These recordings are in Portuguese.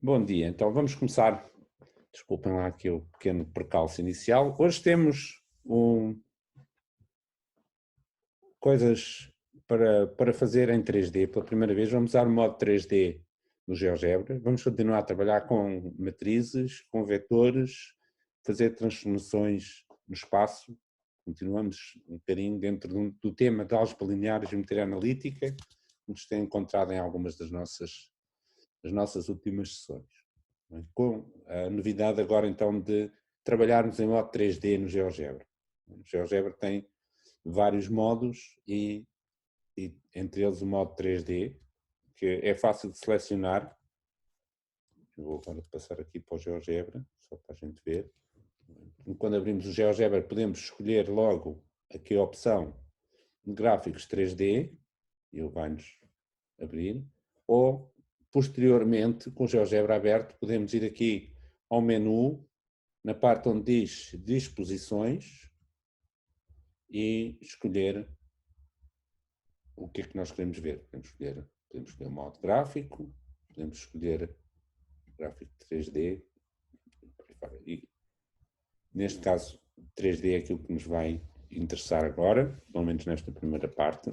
Bom dia, então vamos começar. Desculpem lá aqui o pequeno percalço inicial. Hoje temos coisas para fazer em 3D. Pela primeira vez vamos usar o modo 3D no GeoGebra. Vamos continuar a trabalhar com matrizes, com vetores, fazer transformações no espaço. Continuamos um bocadinho dentro do tema de álgebra linear e geometria analítica, que nos tem encontrado em algumas das nossas últimas sessões. Com a novidade agora então de trabalharmos em modo 3D no GeoGebra. O GeoGebra tem vários modos e entre eles o modo 3D, que é fácil de selecionar. Eu vou agora passar aqui para o GeoGebra, só para a gente ver. Quando abrimos o GeoGebra podemos escolher logo aqui a opção de gráficos 3D, e ele vai-nos abrir, ou posteriormente, com o GeoGebra aberto, podemos ir aqui ao menu, na parte onde diz disposições, e escolher o que é que nós queremos ver. Podemos escolher o modo gráfico, podemos escolher gráfico 3D, e neste caso 3D é aquilo que nos vai interessar agora, pelo menos nesta primeira parte.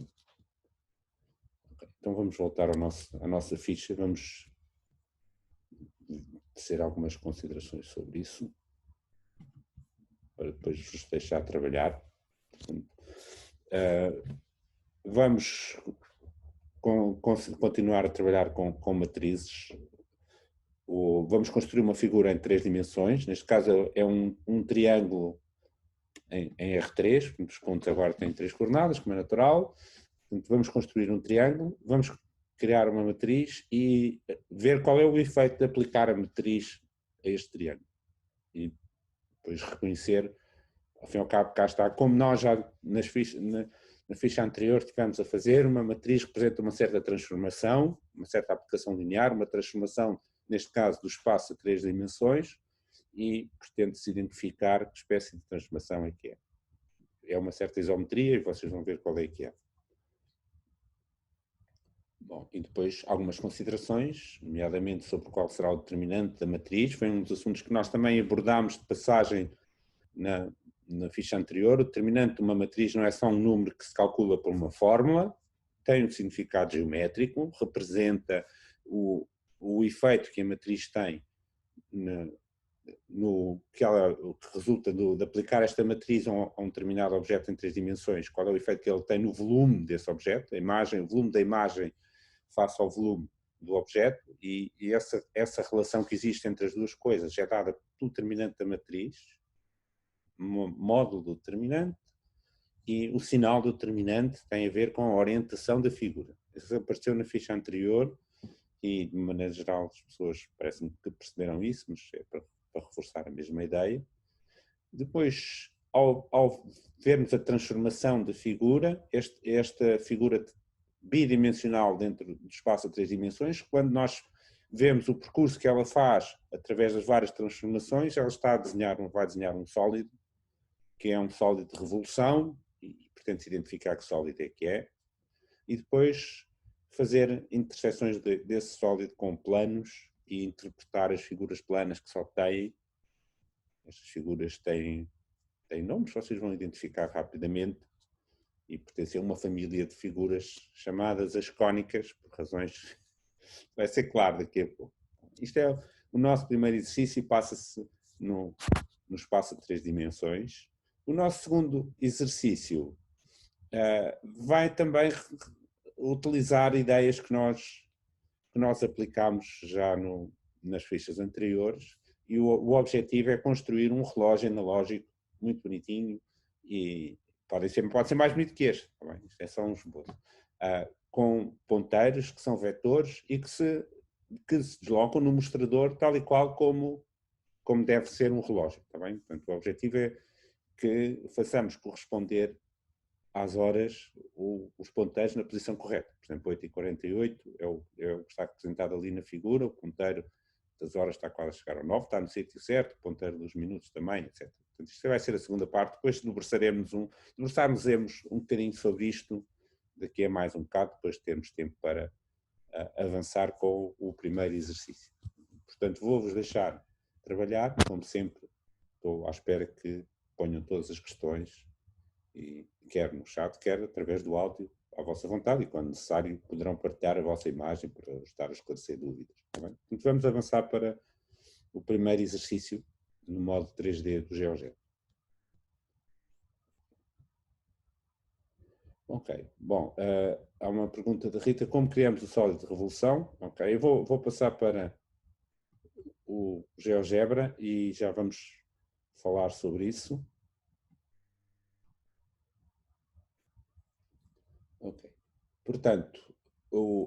Então vamos voltar à nossa ficha, vamos tecer algumas considerações sobre isso, para depois vos deixar trabalhar. Vamos continuar a trabalhar com matrizes. Vamos construir uma figura em 3 dimensões, neste caso é um triângulo em R3, os pontos agora têm 3 coordenadas, como é natural. Portanto, vamos construir um triângulo, vamos criar uma matriz e ver qual é o efeito de aplicar a matriz a este triângulo. E depois reconhecer, ao fim e ao cabo, cá está, como nós já na ficha anterior tivemos a fazer, uma matriz representa uma certa transformação, uma certa aplicação linear, uma transformação, neste caso, do espaço a 3 dimensões, e pretende-se identificar que espécie de transformação é que é. É uma certa isometria e vocês vão ver qual é que é. Bom, e depois algumas considerações, nomeadamente sobre qual será o determinante da matriz. Foi um dos assuntos que nós também abordámos de passagem na ficha anterior. O determinante de uma matriz não é só um número que se calcula por uma fórmula, tem um significado geométrico, representa o efeito que a matriz tem o que resulta de aplicar esta matriz a um determinado objeto em 3 dimensões, qual é o efeito que ele tem no volume desse objeto, o volume da imagem face ao volume do objeto, e essa relação que existe entre as duas coisas é dada pelo determinante da matriz, módulo do determinante, e o sinal do determinante tem a ver com a orientação da figura. Isso apareceu na ficha anterior e, de maneira geral, as pessoas parecem que perceberam isso, mas é para reforçar a mesma ideia. Depois, ao vermos a transformação da figura, esta figura bidimensional dentro do espaço a 3 dimensões, quando nós vemos o percurso que ela faz através das várias transformações, ela vai desenhar um sólido, que é um sólido de revolução, e pretende-se identificar que sólido é que é, e depois fazer intersecções desse sólido com planos e interpretar as figuras planas que se obtêm. Estas figuras têm nomes, vocês vão identificar rapidamente, e pertencem a uma família de figuras chamadas as cónicas, por razões vai ser claro daqui a pouco. Isto é o nosso primeiro exercício e passa-se no espaço de 3 dimensões. O nosso segundo exercício vai também utilizar ideias que nós aplicámos já nas fichas anteriores, e o objetivo é construir um relógio analógico muito bonitinho, e pode ser mais bonito que este, tá bem? Isto é só um esboço, com ponteiros que são vetores e que se deslocam no mostrador tal e qual como deve ser um relógio, tá bem? Portanto, o objetivo é que façamos corresponder às horas os ponteiros na posição correta. Por exemplo, 8h48 é o que está representado ali na figura, o ponteiro das horas está quase a chegar ao 9, está no sítio certo, o ponteiro dos minutos também, etc. Portanto, isto vai ser a segunda parte, depois debruçarmos um bocadinho sobre isto daqui a mais um bocado, depois de termos tempo para avançar com o primeiro exercício. Portanto, vou-vos deixar trabalhar, como sempre, estou à espera que ponham todas as questões, e quer no chat, quer através do áudio, à vossa vontade, e quando necessário poderão partilhar a vossa imagem para ajudar a esclarecer dúvidas. Tá bem? Então vamos avançar para o primeiro exercício no modo 3D do GeoGebra. Ok, bom, há uma pergunta da Rita, como criamos o sólido de revolução? Ok, eu vou passar para o GeoGebra e já vamos falar sobre isso. Ok, portanto,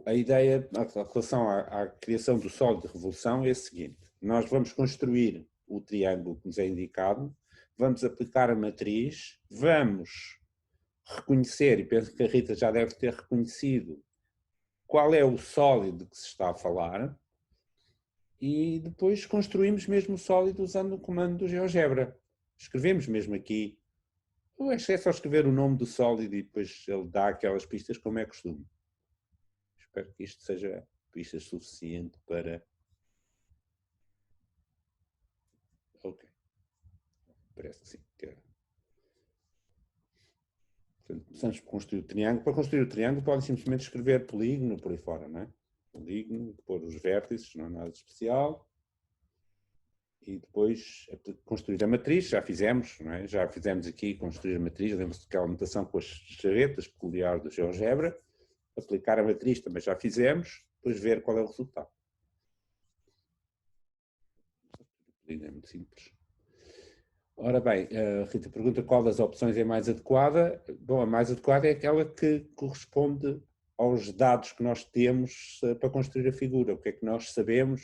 a ideia em relação à criação do sólido de revolução é a seguinte: nós vamos construir o triângulo que nos é indicado, vamos aplicar a matriz, vamos reconhecer, e penso que a Rita já deve ter reconhecido, qual é o sólido que se está a falar, e depois construímos mesmo o sólido usando o comando do GeoGebra. Escrevemos mesmo aqui, ou é só escrever o nome do sólido e depois ele dá aquelas pistas como é costume. Espero que isto seja pistas suficiente para... Ok. Parece que sim. Portanto, começamos por construir o triângulo. Para construir o triângulo podem simplesmente escrever polígono por aí fora, não é? Polígono, pôr os vértices, não é nada de especial. E depois construir a matriz, já fizemos, não é? Já fizemos aqui construir a matriz, lembra-se daquela notação com as chavetas peculiar do GeoGebra. Aplicar a matriz também já fizemos, depois ver qual é o resultado. É muito simples. Ora bem, a Rita pergunta qual das opções é mais adequada. Bom, a mais adequada é aquela que corresponde aos dados que nós temos para construir a figura. O que é que nós sabemos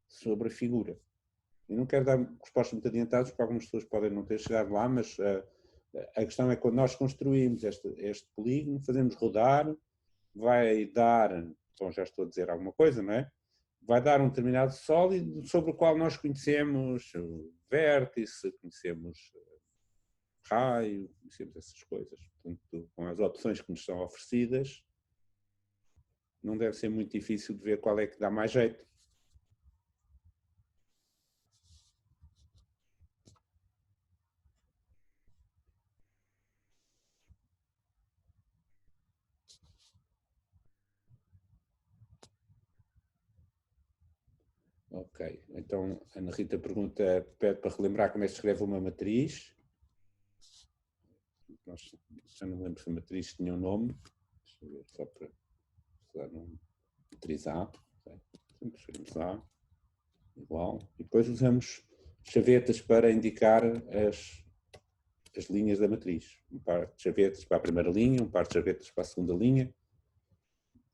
sobre a figura. Eu não quero dar respostas muito adiantadas, porque algumas pessoas podem não ter chegado lá, mas a questão é que quando nós construímos este polígono, fazemos rodar, vai dar, então já estou a dizer alguma coisa, não é? Vai dar um determinado sólido sobre o qual nós conhecemos o vértice, conhecemos raio, conhecemos essas coisas. Portanto, com as opções que nos são oferecidas, não deve ser muito difícil de ver qual é que dá mais jeito. Ok, então a Ana Rita pergunta, pede para relembrar como é que se escreve uma matriz. Nós, já não lembro se a matriz tinha um nome. Deixa eu ver, só para usar um matriz A. Sempre escrevemos A, igual. E depois usamos chavetas para indicar as linhas da matriz. Um par de chavetas para a primeira linha, um par de chavetas para a segunda linha.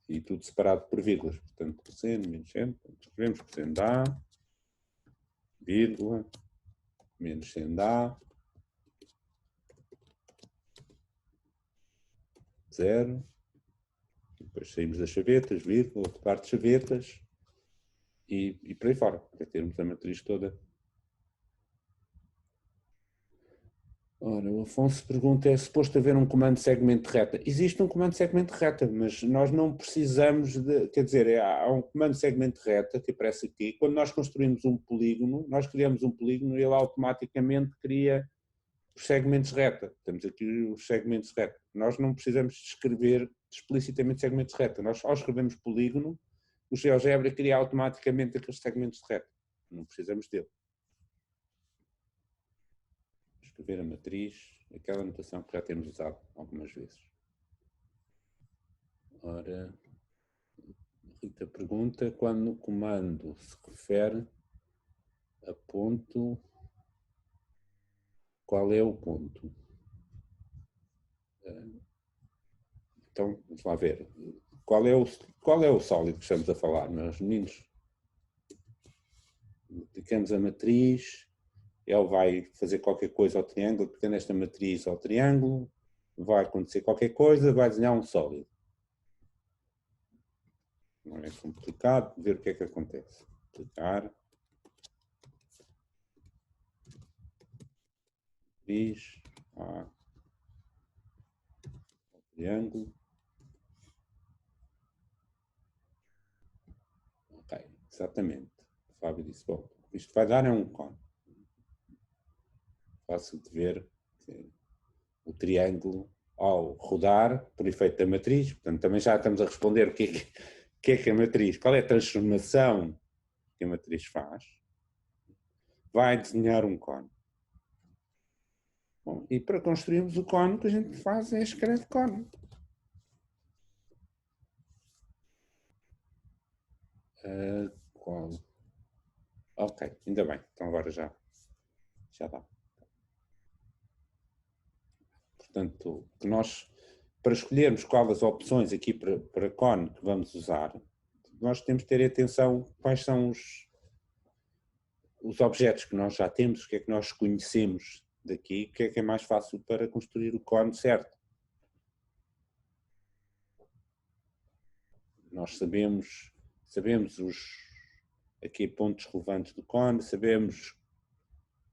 E tudo separado por vírgulas. Portanto, cosseno, menos seno. Escrevemos cosseno de A, vírgula, menos seno de A, 0. Depois saímos das chavetas, vírgula, outra parte de chavetas e por aí fora, para termos a matriz toda. Ora, o Afonso pergunta, é suposto haver um comando de segmento de reta? Existe um comando de segmento de reta, mas nós não precisamos de, quer dizer, há um comando de segmento de reta que aparece aqui. Quando nós construímos um polígono, nós criamos um polígono e ele automaticamente cria os segmentos de reta. Temos aqui os segmentos de reta. Nós não precisamos de escrever explicitamente segmentos de reta. Nós, ao escrevermos polígono, o GeoGebra cria automaticamente aqueles segmentos de reta. Não precisamos dele. Escrever a matriz, aquela notação que já temos usado algumas vezes. Ora, Rita pergunta, quando o comando se refere a ponto, qual é o ponto? Então, vamos lá ver. Qual é o sólido que estamos a falar, meus meninos? Aplicamos a matriz, ele vai fazer qualquer coisa ao triângulo, aplicando esta matriz ao triângulo, vai acontecer qualquer coisa, vai desenhar um sólido. Não é complicado, ver o que é que acontece. Aplicar. Matriz, triângulo. Ok, exatamente. Fábio disse, bom, isto vai dar é um cone. Fácil de ver que o triângulo, ao rodar, por efeito da matriz, portanto, também já estamos a responder o que é que a matriz, qual é a transformação que a matriz faz, vai desenhar um cone. Bom, e para construirmos o cone, o que a gente faz é escrever cone. Ok, ainda bem, então agora já dá. Portanto, que nós, para escolhermos qual das opções aqui para cone que vamos usar, nós temos que ter atenção quais são os objetos que nós já temos, o que é que nós conhecemos daqui, o que é mais fácil para construir o cone certo. Nós sabemos aqui pontos relevantes do cone, sabemos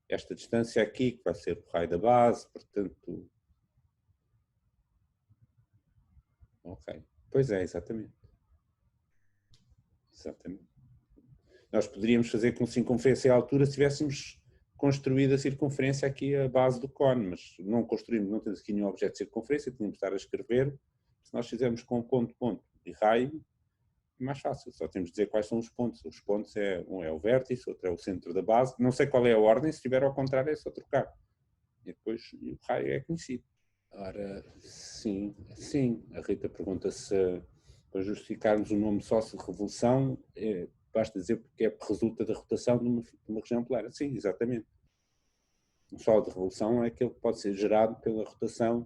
esta distância aqui, que vai ser o raio da base, portanto... Ok, pois é, exatamente. Exatamente. Nós poderíamos fazer com circunferência e altura se tivéssemos construído a circunferência aqui, a base do cone, mas não construímos, não temos aqui nenhum objeto de circunferência, tínhamos de estar a escrever. Se nós fizermos com ponto, ponto e raio, é mais fácil, só temos de dizer quais são os pontos. Os pontos um é o vértice, outro é o centro da base, não sei qual é a ordem, se estiver ao contrário é só trocar. E depois o raio é conhecido. Ora, sim, a Rita pergunta se para justificarmos o nome sócio de revolução, basta dizer porque é porque resulta da rotação de uma região polar. Sim, exatamente. O sólido de revolução é aquele que pode ser gerado pela rotação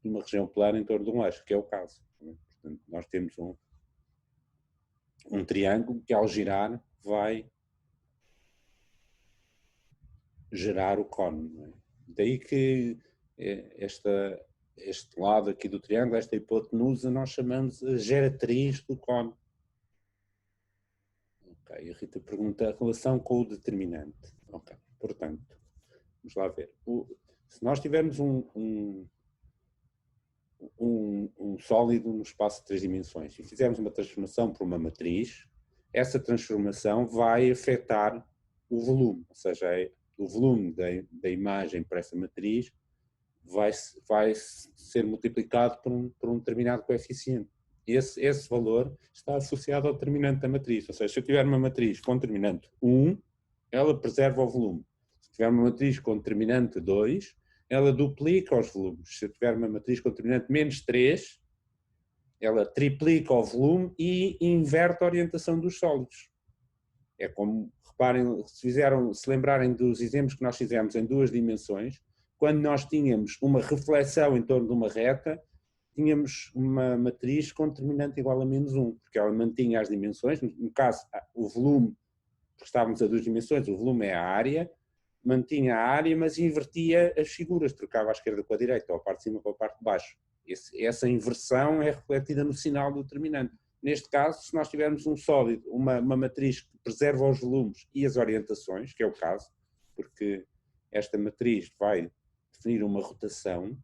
de uma região polar em torno de um eixo, que é o caso. Portanto, nós temos um triângulo que ao girar vai gerar o cone. Não é? Daí que este lado aqui do triângulo, esta hipotenusa, nós chamamos a geratriz do cone. Ok, a Rita pergunta a relação com o determinante. Ok, portanto, vamos lá ver. Se nós tivermos um sólido no espaço de 3 dimensões e fizermos uma transformação por uma matriz, essa transformação vai afetar o volume, ou seja, o volume da imagem para essa matriz vai ser multiplicado por um determinado coeficiente. Esse valor está associado ao determinante da matriz, ou seja, se eu tiver uma matriz com determinante 1, ela preserva o volume. Se tiver uma matriz com determinante 2, ela duplica os volumes. Se eu tiver uma matriz com determinante menos 3, ela triplica o volume e inverte a orientação dos sólidos. É como, reparem, se lembrarem dos exemplos que nós fizemos em 2 dimensões, quando nós tínhamos uma reflexão em torno de uma reta, tínhamos uma matriz com determinante igual a menos 1, porque ela mantinha as dimensões, no caso, o volume, porque estávamos a 2 dimensões, o volume é a área, mantinha a área, mas invertia as figuras, trocava a esquerda com a direita, ou a parte de cima com a parte de baixo. Essa inversão é refletida no sinal do determinante. Neste caso, se nós tivermos um sólido, uma matriz que preserva os volumes e as orientações, que é o caso, porque esta matriz vai definir uma rotação,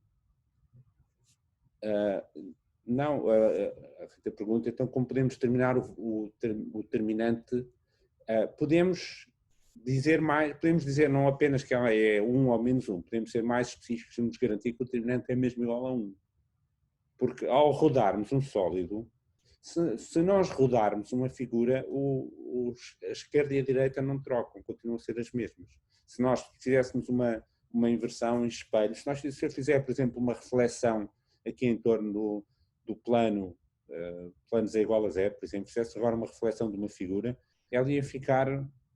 a Rita pergunta, então como podemos determinar o determinante? Podemos dizer não apenas que ela é 1 ou menos 1, podemos ser mais específicos e nos garantir que o determinante é mesmo igual a 1. Porque ao rodarmos um sólido, se nós rodarmos uma figura, a esquerda e a direita não trocam, continuam a ser as mesmas. Se nós fizéssemos uma inversão em espelho, se eu fizer, por exemplo, uma reflexão aqui em torno do plano, planos é igual a 0, por exemplo, fizesse agora uma reflexão de uma figura, ela ia ficar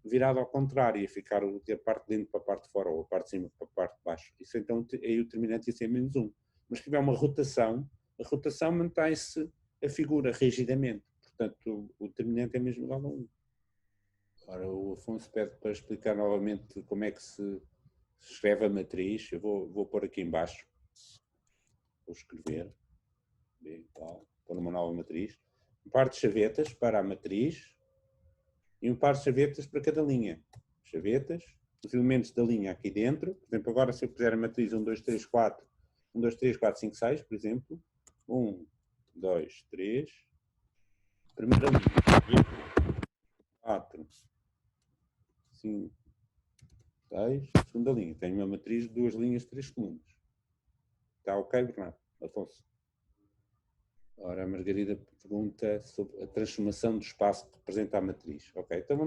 virada ao contrário, ia ficar a parte de dentro para a parte de fora, ou a parte de cima para a parte de baixo. Isso então, aí o determinante ia ser menos 1. Mas se tiver uma rotação, a rotação mantém-se a figura rigidamente. Portanto, o determinante é mesmo igual a 1. Ora, o Afonso pede para explicar novamente como é que se escreve a matriz. Eu vou pôr aqui em baixo. Vou escrever. Pôr uma nova matriz. Um par de chavetas para a matriz e um par de chavetas para cada linha. Chavetas, os elementos da linha aqui dentro. Por exemplo, agora se eu puser a matriz 1, 2, 3, 4, 1, 2, 3, 4, 5, 6, por exemplo. 1, 2, 3. Primeira linha. 4, 5, 6, segunda linha. Tenho uma matriz de 2 linhas, 3 colunas. Está ok, Bernardo? Afonso? Ora, a Margarida pergunta sobre a transformação do espaço que representa a matriz. Ok, então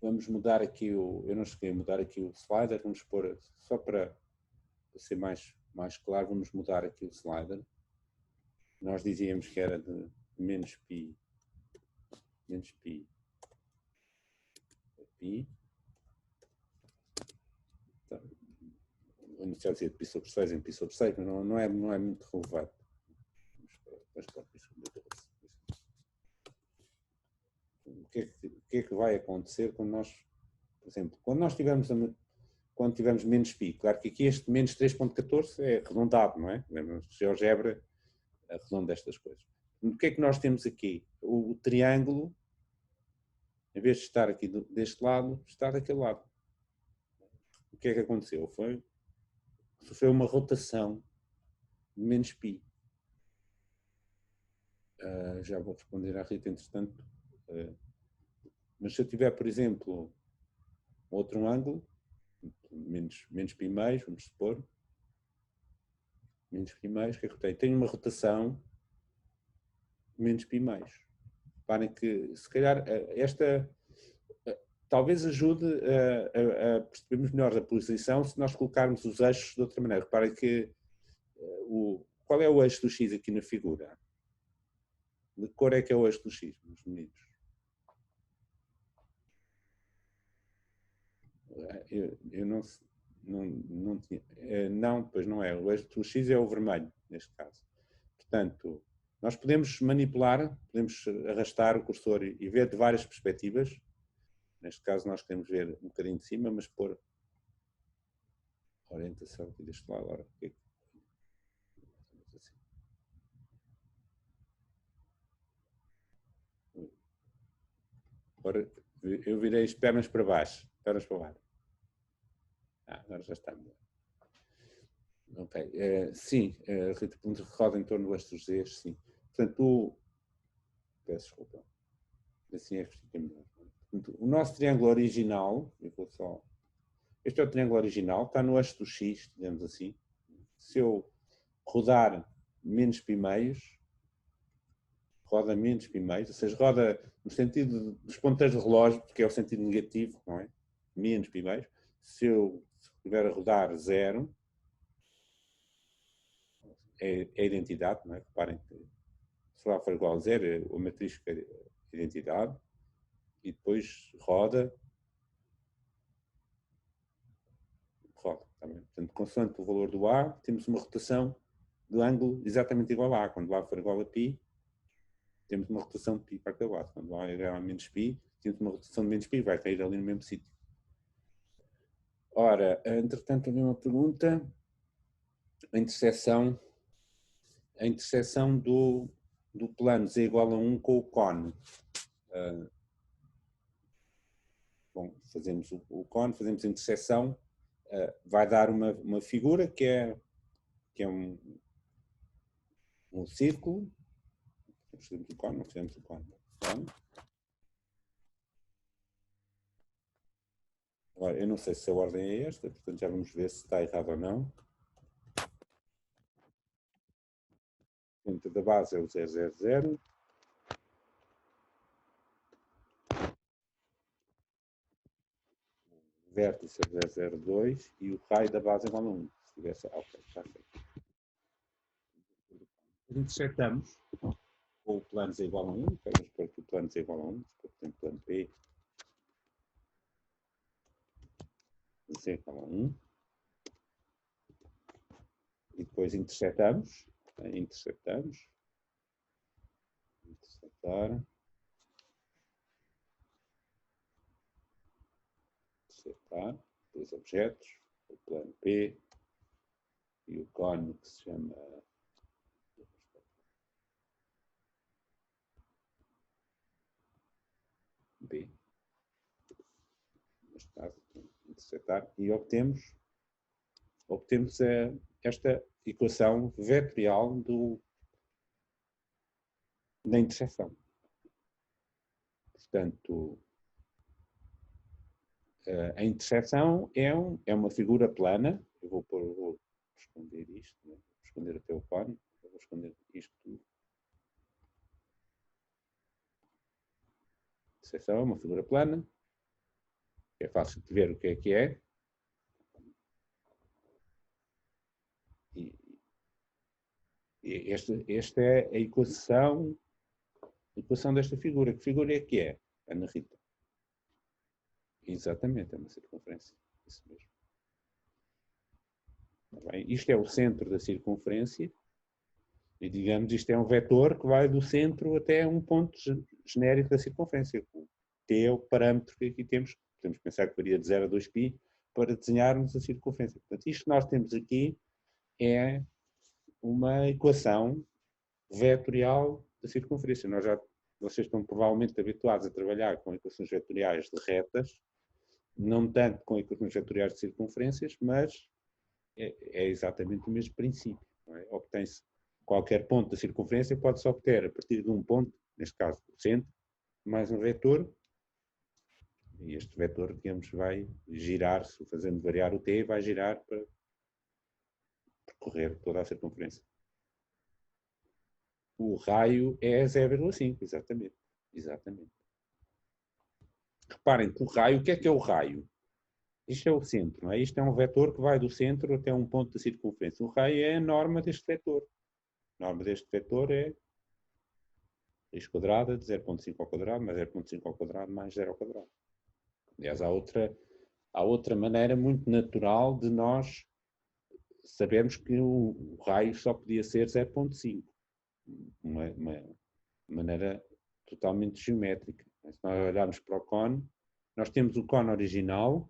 vamos mudar aqui eu não cheguei a mudar aqui o slider, vamos pôr, só para ser mais claro, vamos mudar aqui o slider. Nós dizíamos que era de menos pi então, inicial dizia de pi sobre 6 em pi sobre 6, mas não é muito relevante. Vamos para pi sobre 12. O que é que vai acontecer quando nós, por exemplo, quando tivermos menos pi? Claro que aqui este menos 3.14 é arredondado, não é? A GeoGebra arredonda estas coisas. O que é que nós temos aqui? O triângulo, em vez de estar aqui deste lado, está daquele lado. O que é que aconteceu? Sofreu uma rotação de menos π. Já vou responder à Rita, entretanto. Mas se eu tiver, por exemplo, outro ângulo, menos π mais, vamos supor, menos π mais, o que é que eu tenho? Tenho uma rotação menos π mais. Reparem que, se calhar, esta talvez ajude a percebermos melhor a posição se nós colocarmos os eixos de outra maneira. Reparem que qual é o eixo do X aqui na figura? De que cor é que é o eixo do X, meus meninos? Eu não tinha. Não, pois não é. O eixo do X é o vermelho, neste caso. Portanto, nós podemos manipular, podemos arrastar o cursor e ver de várias perspectivas. Neste caso, nós queremos ver um bocadinho de cima, mas pôr a orientação aqui deste lado. Agora, agora eu virei as pernas para baixo. Pernas para baixo. Agora já está melhor. Ok. Sim, a Rita roda em torno do eixo dos Zs, sim. Portanto, peço desculpa. Assim é que fica melhor. Portanto, o nosso triângulo original, este é o triângulo original, está no eixo do X, digamos assim. Se eu rodar menos π meios, roda menos π meios, ou seja, roda no sentido dos ponteiros de relógio, porque é o sentido negativo, não é? Menos π meios. Se eu estiver a rodar 0, é a identidade, não é? Reparem que se lá for igual a 0, a matriz fica a identidade, e depois roda também. Portanto, consoante o valor do A, temos uma rotação do ângulo exatamente igual a A. Quando A for igual a π, temos uma rotação de π para aquele lado. Quando A é igual a menos π, temos uma rotação de menos π, vai cair ali no mesmo sítio. Ora, entretanto, havia uma pergunta. A interseção do plano Z igual a 1 com o cone. Bom, fazemos o cone, fazemos a interseção, vai dar uma figura que é um círculo. Fazemos o cone, não fazemos o cone. Agora, eu não sei se a ordem é esta, portanto já vamos ver se está errado ou não. O centro da base é o 000. O vértice é o 002 e o raio da base é igual a 1. Se tivesse, ok, está feito. Intersetamos com o plano Z igual a 1. Vamos pôr que o plano Z igual a 1. Portanto, plano P Z igual a 1. E depois intersetamos. Intersetar. Dois objetos, o plano P e o cone que se chama B. Neste caso, intersetar, e obtemos esta equação vetorial da interseção. portanto, a interseção é uma figura plana. Eu vou esconder isto, né? Vou esconder até o cone, vou esconder isto tudo. A interseção é uma figura plana. É fácil de ver o que é. E esta é a equação desta figura. Que figura é que é, Ana Rita? Exatamente, é uma circunferência. Isso mesmo. Tá bem? Isto é o centro da circunferência. E, digamos, isto é um vetor que vai do centro até um ponto genérico da circunferência. O t é o parâmetro que aqui temos. Podemos pensar que varia de 0 a 2π para desenharmos a circunferência. Portanto, isto que nós temos aqui é uma equação vetorial da circunferência. Vocês estão provavelmente habituados a trabalhar com equações vetoriais de retas, não tanto com equações vetoriais de circunferências, mas é exatamente o mesmo princípio. Não é? Obtém-se qualquer ponto da circunferência, pode-se obter a partir de um ponto, neste caso o centro, mais um vetor, e este vetor, digamos, vai girar-se, fazendo variar o t, vai girar para percorrer toda a circunferência. O raio é 0,5, exatamente. Exatamente. Reparem que o raio, o que é o raio? Isto é o centro, não é? Isto é um vetor que vai do centro até um ponto da circunferência. O raio é a norma deste vetor. A norma deste vetor é x quadrada de 0,5 ao quadrado mais 0,5 ao quadrado mais 0 ao quadrado. Aliás, há outra maneira muito natural de nós sabermos que o raio só podia ser 0,5. Uma maneira totalmente geométrica. Se nós olharmos para o cone, nós temos o cone original,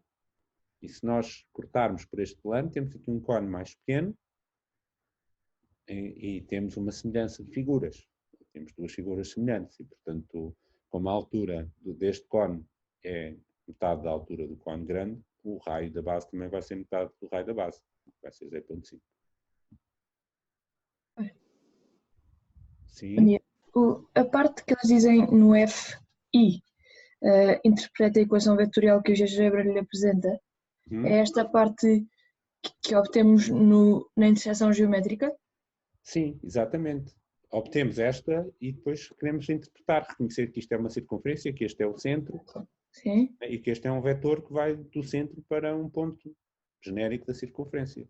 e se nós cortarmos por este plano, temos aqui um cone mais pequeno e temos uma semelhança de figuras. Temos duas figuras semelhantes e, portanto, como a altura deste cone é metade da altura do cone grande, o raio da base também vai ser metade do raio da base. Vai ser 0,5. Sim. A parte que eles dizem no FI, interpreta a equação vetorial que o GeoGebra lhe apresenta, é esta parte que obtemos na interseção geométrica? Sim, exatamente. Obtemos esta e depois queremos interpretar, reconhecer que isto é uma circunferência, que este é o centro. Sim. E que este é um vetor que vai do centro para um ponto genérico da circunferência.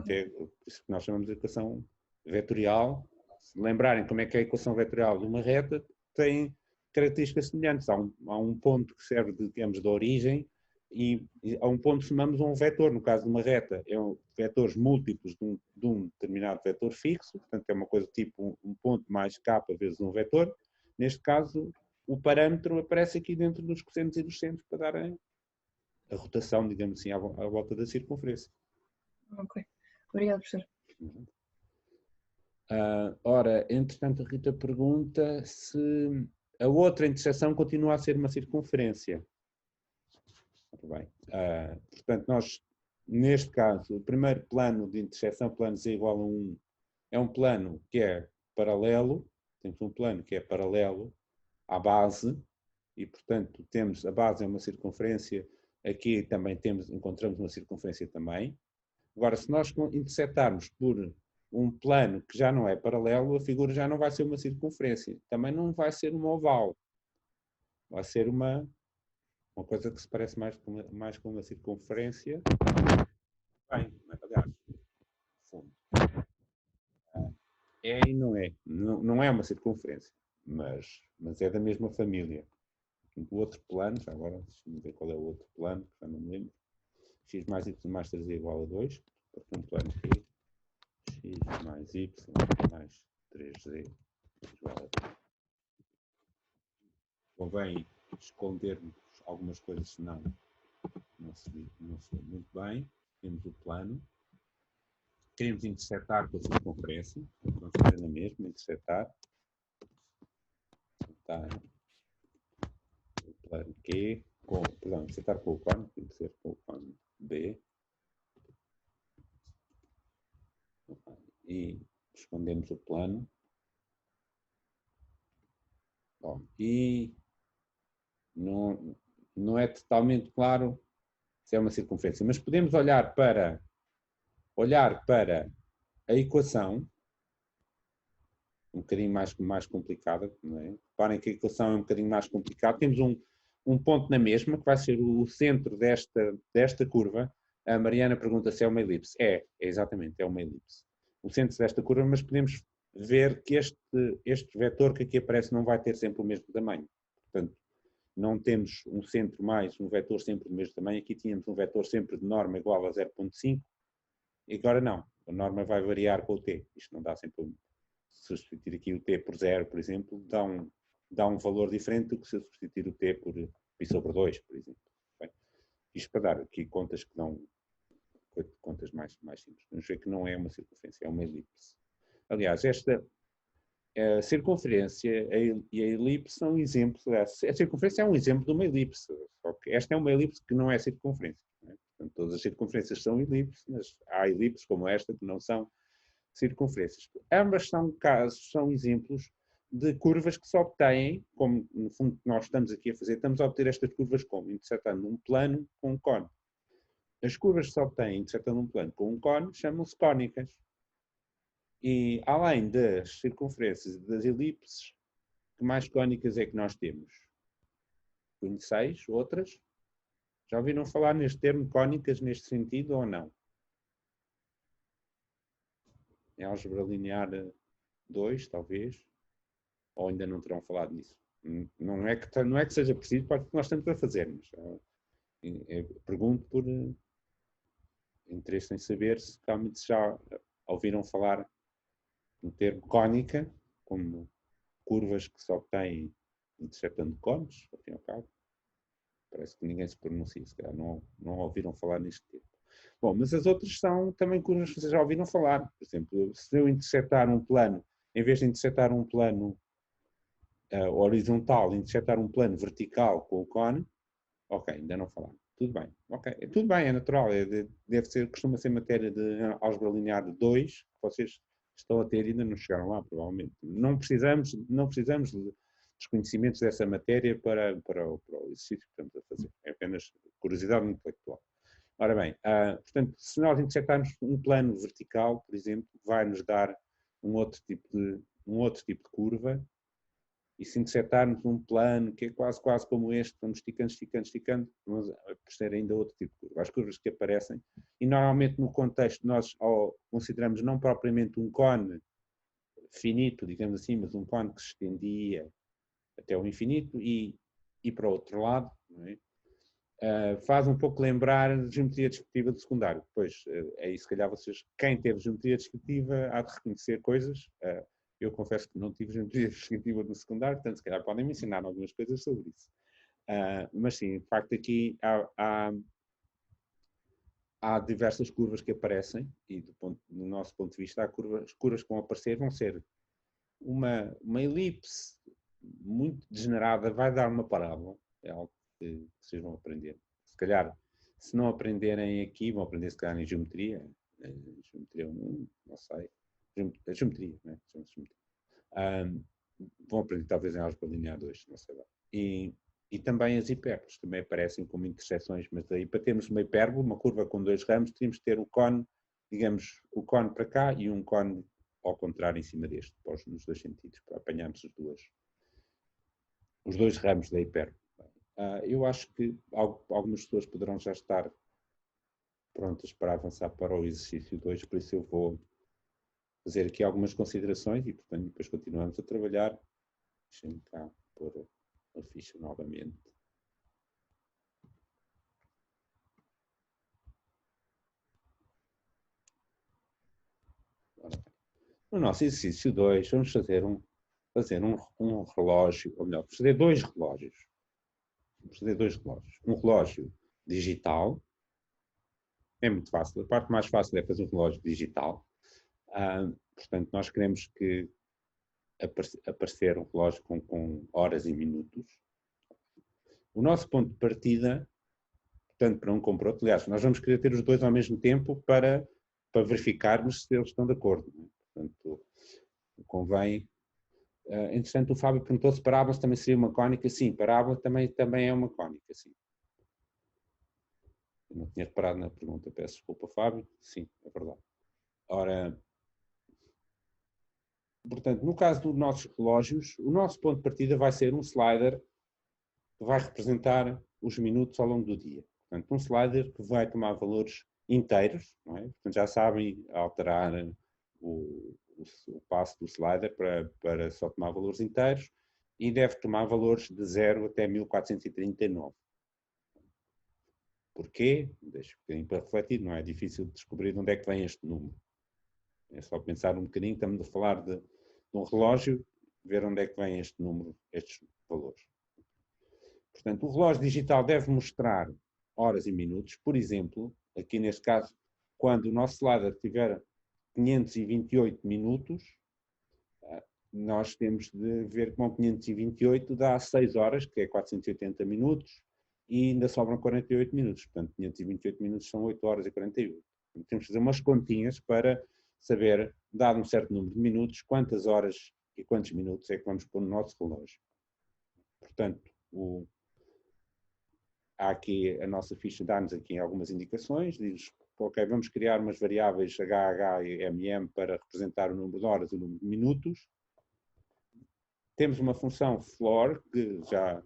É por isso que nós chamamos de equação vetorial. Se lembrarem como é que é a equação vetorial de uma reta, tem características semelhantes. Há um ponto que serve, digamos, de origem e a um ponto somamos um vetor. No caso de uma reta, vetores múltiplos de um determinado vetor fixo, portanto é uma coisa tipo um ponto mais k vezes um vetor. Neste caso, o parâmetro aparece aqui dentro dos cossenos e dos senos para dar a rotação, digamos assim, à volta da circunferência. Ok. Obrigado, professor. Ora, entretanto, a Rita pergunta se a outra interseção continua a ser uma circunferência. Muito bem. Portanto, nós, neste caso, o primeiro plano de interseção, plano z igual a 1, é um plano que é paralelo. Temos um plano que é paralelo à base, e, portanto, a base é uma circunferência, aqui também encontramos uma circunferência também. Agora, se nós interceptarmos por um plano que já não é paralelo, a figura já não vai ser uma circunferência, também não vai ser uma oval, vai ser uma coisa que se parece mais com uma circunferência. Bem, aliás, é e não é. Não é uma circunferência, mas é da mesma família. O outro plano, já agora, deixa-me ver qual é o outro plano, já não me lembro. X mais y mais 3 é igual a 2. Portanto, um plano que x mais y mais 3z igual a 2. Convém escondermos algumas coisas, senão não se vê muito bem. Temos o plano. Queremos interceptar com a circunferência. Vamos fazer na mesma, interceptar. Tá. O plano Q, perdão, interceptar com o cone, tem que ser com o cone B. E escondemos o plano. Bom, e não é totalmente claro se é uma circunferência, mas podemos olhar para a equação, um bocadinho mais complicada, não é? Reparem que a equação é um bocadinho mais complicada. Temos um ponto na mesma, que vai ser o centro desta curva. A Mariana pergunta se é uma elipse. É exatamente, é uma elipse. O centro desta curva, mas podemos ver que este vetor que aqui aparece não vai ter sempre o mesmo tamanho. Portanto, não temos um centro mais um vetor sempre do mesmo tamanho. Aqui tínhamos um vetor sempre de norma igual a 0,5 e agora não. A norma vai variar com o t. Isto não dá sempre se eu substituir aqui o t por 0, por exemplo, dá um valor diferente do que se eu substituir o t por π sobre 2, por exemplo. Bem, isto para dar aqui contas que não... contas mais simples. Vamos ver que não é uma circunferência, é uma elipse. Aliás, a circunferência e a elipse são exemplos. A circunferência é um exemplo de uma elipse, só que esta é uma elipse que não é circunferência. Não é? Portanto, todas as circunferências são elipses, mas há elipses como esta que não são circunferências. Ambas são exemplos de curvas que se obtêm, como no fundo nós estamos aqui a fazer, estamos a obter estas curvas como? Intersetando um plano com um cone. As curvas que se obtêm intersetando um plano com um cone chamam-se cónicas. E além das circunferências e das elipses, que mais cónicas é que nós temos? Conheceis outras? Já ouviram falar neste termo cónicas neste sentido ou não? Em álgebra linear 2, talvez? Ou ainda não terão falado nisso? Não é que seja preciso para o que nós estamos a fazer, mas pergunto por interesse em saber se realmente já ouviram falar no termo cónica, como curvas que se obtêm interceptando cones, ao fim e ao cabo. Parece que ninguém se pronuncia, se calhar não ouviram falar neste termo. Bom, mas as outras são também curvas que vocês já ouviram falar. Por exemplo, se eu interceptar um plano, em vez de interceptar um plano horizontal, interceptar um plano vertical com o cone, ok, ainda não falaram. Tudo bem, ok. Tudo bem, é natural, costuma ser matéria de álgebra linear 2, que vocês estão a ter e ainda não chegaram lá, provavelmente. Não precisamos dos conhecimentos dessa matéria para o exercício que estamos a fazer. É apenas curiosidade intelectual. Ora bem, portanto, se nós interceptarmos um plano vertical, por exemplo, vai-nos dar um outro tipo de curva. E se interceptarmos um plano que é quase como este, vamos esticando, vamos aparecer ainda outro tipo de curva. As curvas que aparecem, e normalmente no contexto nós consideramos não propriamente um cone finito, digamos assim, mas um cone que se estendia até o infinito e para o outro lado, não é? Faz um pouco lembrar a geometria descritiva do secundário. Pois, é isso, se calhar quem teve geometria descritiva há de reconhecer coisas. Eu confesso que não tive geometria descritiva no secundário, portanto, se calhar podem me ensinar algumas coisas sobre isso. Mas sim, de facto, aqui há diversas curvas que aparecem, e do nosso ponto de vista, as curvas que vão aparecer vão ser uma elipse muito degenerada, vai dar uma parábola, é algo que vocês vão aprender. Se calhar, se não aprenderem aqui, vão aprender se calhar em geometria 1, não sei. A geometria, né? Vão aprender talvez em álgebra linear 2, não sei lá. E também as hipérboles também aparecem como interseções, mas daí para termos uma hipérbole, uma curva com 2 ramos, temos de ter o cone, digamos, o cone para cá e um cone ao contrário em cima deste, nos 2 sentidos, para apanharmos os 2 ramos da hipérbole. Eu acho que algumas pessoas poderão já estar prontas para avançar para o exercício 2, por isso eu vou fazer aqui algumas considerações e, portanto, depois continuamos a trabalhar. Deixem-me cá pôr a ficha novamente. No nosso exercício 2, vamos fazer um relógio, ou melhor, vamos fazer 2 relógios. Vamos fazer 2 relógios. Um relógio digital. É muito fácil. A parte mais fácil é fazer um relógio digital. Portanto, nós queremos que aparecer um relógio com horas e minutos. O nosso ponto de partida, tanto para um como para outro, aliás, nós vamos querer ter os 2 ao mesmo tempo para verificarmos se eles estão de acordo. Portanto, convém Entretanto, o Fábio perguntou se parábola também seria uma cónica. Sim, parábola também é uma cónica, sim. Eu não tinha reparado na pergunta, peço desculpa, Fábio. Sim, é verdade. Ora, portanto, no caso dos nossos relógios, o nosso ponto de partida vai ser um slider que vai representar os minutos ao longo do dia. Portanto, um slider que vai tomar valores inteiros, não é? Portanto, já sabem alterar o passo do slider para só tomar valores inteiros e deve tomar valores de 0 até 1439. Porquê? Deixo um bocadinho para refletir, não é difícil descobrir de onde é que vem este número. É só pensar um bocadinho, estamos a falar de um relógio, ver onde é que vem este número, estes valores. Portanto, o relógio digital deve mostrar horas e minutos. Por exemplo, aqui neste caso, quando o nosso slider tiver 528 minutos, nós temos de ver que com 528 dá 6 horas, que é 480 minutos, e ainda sobram 48 minutos. Portanto, 528 minutos são 8 horas e 48. Então, temos de fazer umas continhas para saber, dado um certo número de minutos, quantas horas e quantos minutos é que vamos pôr no nosso relógio. Portanto, há aqui a nossa ficha dá-nos aqui algumas indicações, diz, ok, vamos criar umas variáveis HH e MM para representar o número de horas e o número de minutos. Temos uma função floor, que já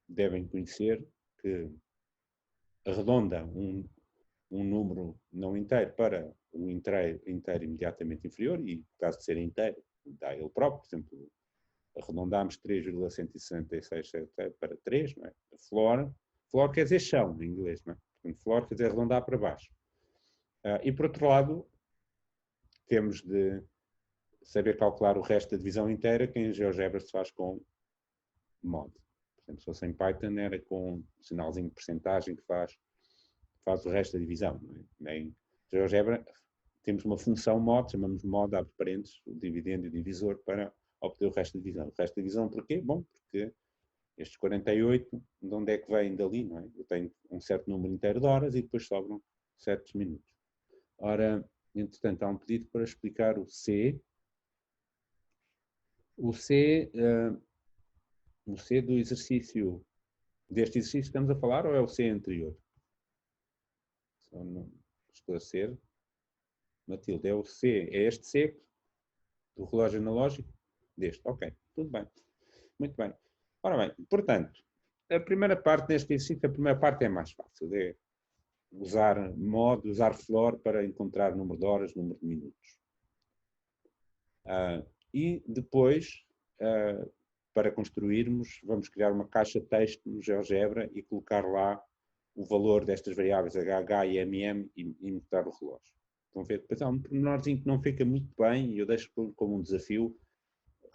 devem conhecer, que arredonda um número não inteiro para um inteiro imediatamente inferior, e no caso de ser inteiro, dá ele próprio, por exemplo, arredondamos 3,166 para 3, não é? Floor quer dizer chão, em inglês, não é? Portanto, floor quer dizer arredondar para baixo. E por outro lado, temos de saber calcular o resto da divisão inteira, que em GeoGebra se faz com mod. Portanto, se fosse em Python, era com um sinalzinho de percentagem que faz o resto da divisão. Não é? Em GeoGebra temos uma função mod, chamamos mod, abre parênteses, o dividendo e o divisor, para obter o resto da divisão. O resto da divisão porquê? Bom, porque estes 48, de onde é que vêm dali, não é? Eu tenho um certo número inteiro de horas e depois sobram certos minutos. Ora, entretanto, há um pedido para explicar o C. O C do exercício, deste exercício que estamos a falar, ou é o C anterior? Só não esclarecer. Matilde, é o C, é este C do relógio analógico? Deste, ok, tudo bem. Muito bem. Ora bem, portanto, a primeira parte deste exercício, a primeira parte é mais fácil, é usar mod, usar floor para encontrar número de horas, número de minutos. E depois, para construirmos, vamos criar uma caixa de texto no GeoGebra e colocar lá o valor destas variáveis HH e MM e mostrar o relógio. Vão ver, depois há um pormenorzinho que não fica muito bem e eu deixo como um desafio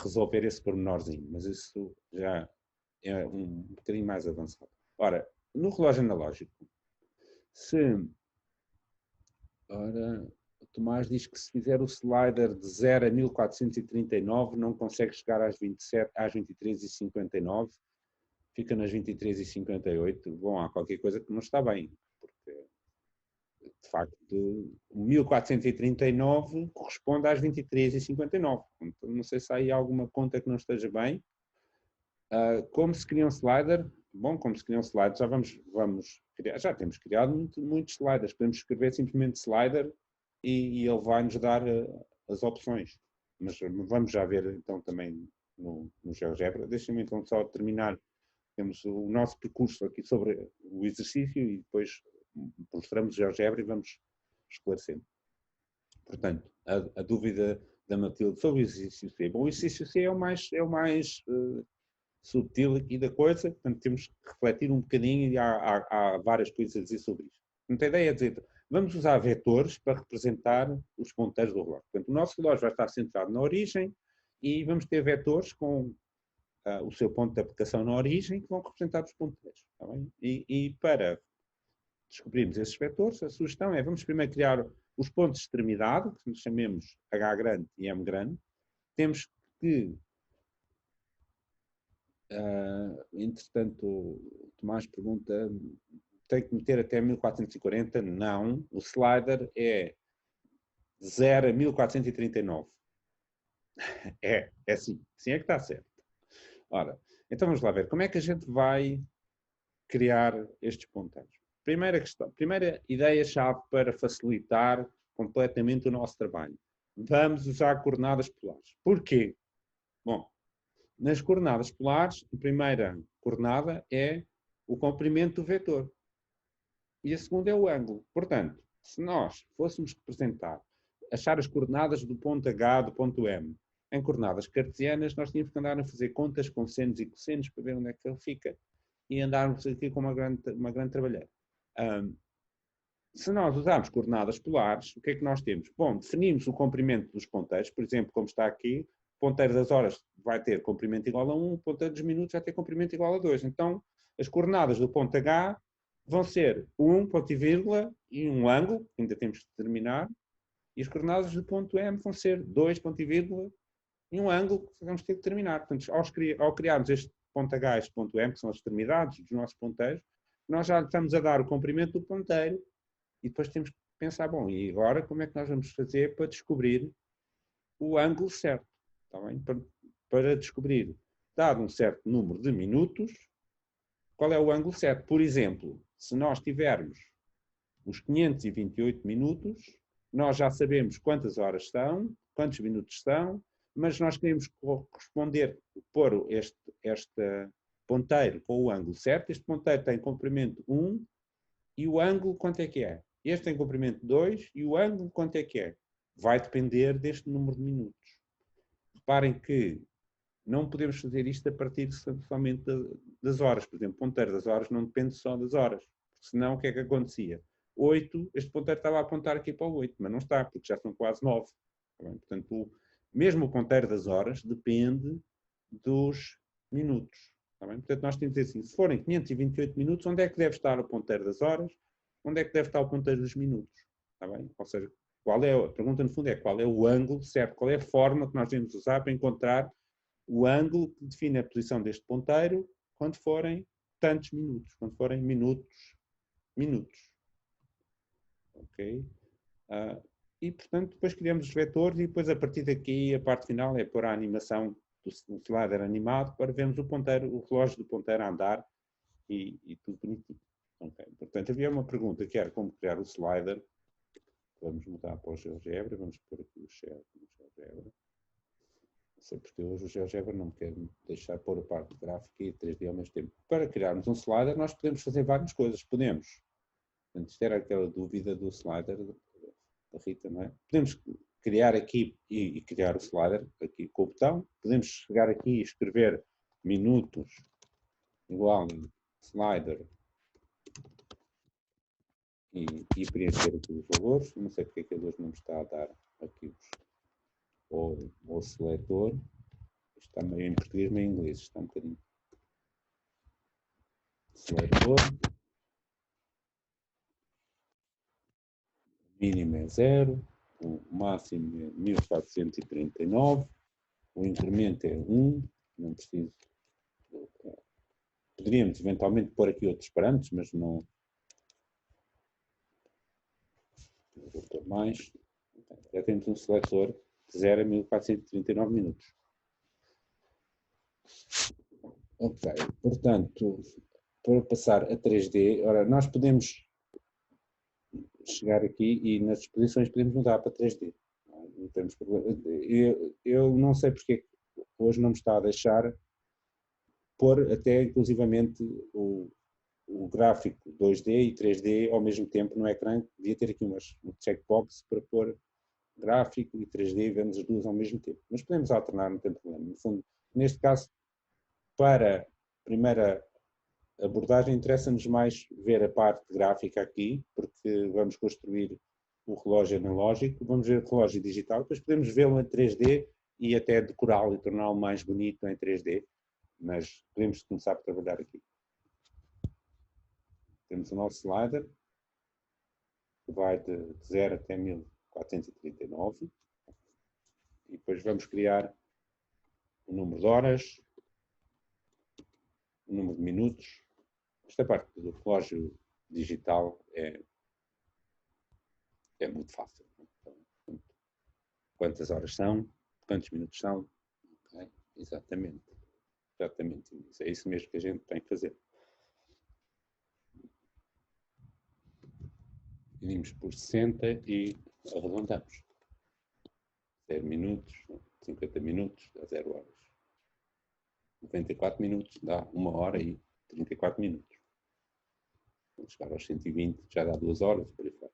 resolver esse pormenorzinho, mas isso já é um bocadinho mais avançado. Ora, no relógio analógico, o Tomás diz que se fizer o slider de 0 a 1439 não consegue chegar às 23h59, fica nas 23h58. Bom, há qualquer coisa que não está bem, porque de facto o 1439 corresponde às 23h59. Então, não sei se há aí alguma conta que não esteja bem. Como se cria um slider? Bom, como se cria um slider, já vamos criar, já temos criado muitos sliders. Podemos escrever simplesmente slider e ele vai nos dar as opções. Mas vamos já ver então também no GeoGebra. Deixem-me então só terminar. Temos o nosso percurso aqui sobre o exercício e depois mostramos o GeoGebra e vamos esclarecendo. Portanto, a dúvida da Matilde sobre o exercício C. Bom, o exercício C é o mais subtil aqui da coisa, portanto temos que refletir um bocadinho e há várias coisas a dizer sobre isto. Portanto, a ideia é dizer, vamos usar vetores para representar os ponteiros do relógio. Portanto, o nosso relógio vai estar centrado na origem e vamos ter vetores com o seu ponto de aplicação na origem que vão representar os ponteiros. Está bem? E para descobrirmos esses vetores, a sugestão é, vamos primeiro criar os pontos de extremidade, que chamemos H grande e M grande. Temos que entretanto, o Tomás pergunta, tem que meter até 1440? Não, o slider é 0 a 1439. É assim. Sim é que está certo. Ora, então vamos lá ver. Como é que a gente vai criar estes ponteiros? Primeira questão. Primeira ideia-chave para facilitar completamente o nosso trabalho. Vamos usar coordenadas polares. Porquê? Bom, nas coordenadas polares, a primeira coordenada é o comprimento do vetor. E a segunda é o ângulo. Portanto, se nós fôssemos representar, achar as coordenadas do ponto H, do ponto M, em coordenadas cartesianas, nós tínhamos que andar a fazer contas com senos e cossenos para ver onde é que ele fica e andarmos aqui com uma grande trabalheira. Se nós usarmos coordenadas polares, o que é que nós temos? Bom, definimos o comprimento dos ponteiros, por exemplo, como está aqui, o ponteiro das horas vai ter comprimento igual a 1, o ponteiro dos minutos vai ter comprimento igual a 2. Então, as coordenadas do ponto H vão ser 1, ponto e vírgula, e um ângulo, que ainda temos que determinar, e as coordenadas do ponto M vão ser 2, ponto e vírgula, e um ângulo que vamos ter que determinar. Portanto, ao criarmos este ponto H e este ponto M, que são as extremidades dos nossos ponteiros, nós já estamos a dar o comprimento do ponteiro e depois temos que pensar, bom, e agora como é que nós vamos fazer para descobrir o ângulo certo? Está bem? Para descobrir, dado um certo número de minutos, qual é o ângulo certo? Por exemplo, se nós tivermos os 528 minutos, nós já sabemos quantas horas são, quantos minutos são, mas nós queremos corresponder, pôr este ponteiro com o ângulo certo. Este ponteiro tem comprimento 1 e o ângulo quanto é que é? Este tem comprimento 2 e o ângulo quanto é que é? Vai depender deste número de minutos. Reparem que não podemos fazer isto a partir somente das horas. Por exemplo, o ponteiro das horas não depende só das horas. Senão, o que é que acontecia? 8, este ponteiro estava a apontar aqui para o 8, mas não está, porque já são quase 9. Portanto, mesmo o ponteiro das horas depende dos minutos. Está bem? Portanto, nós temos que dizer assim, se forem 528 minutos, onde é que deve estar o ponteiro das horas? Onde é que deve estar o ponteiro dos minutos? Está bem? Ou seja, a pergunta no fundo é qual é o ângulo certo, qual é a forma que nós devemos usar para encontrar o ângulo que define a posição deste ponteiro quando forem tantos minutos, quando forem minutos. Ok? E, portanto, depois criamos os vetores e depois, a partir daqui, a parte final é pôr a animação do slider animado para vermos o ponteiro, o relógio do ponteiro a andar e tudo bonitinho. Okay. Portanto, havia uma pergunta que era como criar o slider. Vamos mudar para o GeoGebra, vamos pôr aqui o GeoGebra. Não sei porque hoje o GeoGebra não me quer deixar pôr a parte gráfica e 3D ao mesmo tempo. Para criarmos um slider, nós podemos fazer várias coisas. Podemos, antes era aquela dúvida do slider da Rita, não é? Podemos criar aqui e criar o slider aqui com o botão. Podemos chegar aqui e escrever minutos igual a slider e preencher aqui os valores. Não sei porque é que ele hoje não me está a dar aqui o seletor. Isto está meio em português, meio em inglês. Está um bocadinho. Seletor. O mínimo é 0. O máximo é 1439. O incremento é 1. Não preciso. Poderíamos eventualmente pôr aqui outros parâmetros, mas não. Vou pôr mais. Já temos um seletor de 0 a 1439 minutos. Ok, portanto, para passar a 3D, ora, nós podemos chegar aqui e nas disposições podemos mudar para 3D. Não temos problema. Eu não sei porque hoje não me está a deixar pôr até inclusivamente o gráfico 2D e 3D ao mesmo tempo no ecrã. Devia ter aqui um checkbox para pôr gráfico e 3D e vemos as duas ao mesmo tempo. Mas podemos alternar, não tem problema. No fundo, neste caso, para a primeira abordagem, interessa-nos mais ver a parte gráfica aqui, porque vamos construir o relógio analógico, vamos ver o relógio digital, depois podemos vê-lo em 3D e até decorá-lo e torná-lo mais bonito em 3D, mas podemos começar por trabalhar aqui. Temos o nosso slider, que vai de 0 até 1439, e depois vamos criar o número de horas, o número de minutos. Esta parte do relógio digital é muito fácil. Quantas horas são, quantos minutos são? Okay. Exatamente. Exatamente. É isso mesmo que a gente tem que fazer. Dividimos por 60 e arredondamos. 0 minutos, 50 minutos, dá 0 horas. 94 minutos, dá 1 hora e 34 minutos. Vamos chegar aos 120, já dá 2 horas, por aí fora.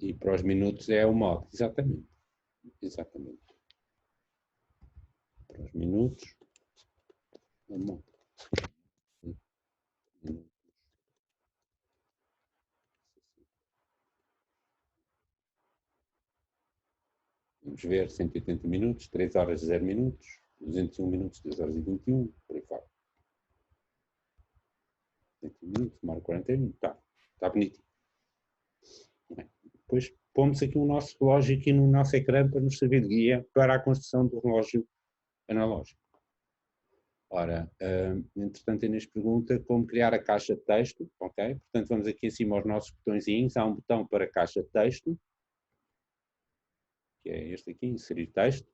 E para os minutos é 1 hora, exatamente. Exatamente. Para os minutos é 1 hora. Vamos ver, 180 minutos, 3 horas e 0 minutos, 201 minutos, 2 horas e 21, por aí fora. 100 minutos, uma hora e 41, está bonito. Depois pomos aqui o nosso relógio aqui no nosso ecrã para nos servir de guia para a construção do relógio analógico. Ora, entretanto, a Inês pergunta como criar a caixa de texto, ok? Portanto, vamos aqui em cima aos nossos botõezinhos, há um botão para caixa de texto, que é este aqui, inserir texto.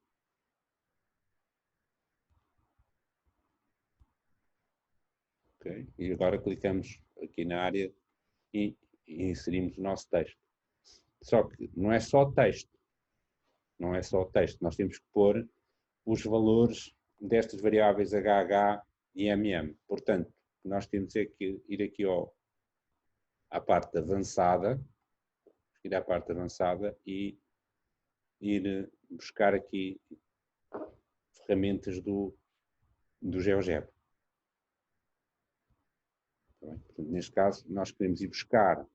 Ok, e agora clicamos aqui na área e inserimos o nosso texto. Só que não é só texto, não é só texto, nós temos que pôr os valores destas variáveis HH e MM. Portanto, nós temos é que ir aqui à parte avançada, ir à parte avançada e ir buscar aqui ferramentas do GeoGebra. Portanto, neste caso, nós queremos ir buscar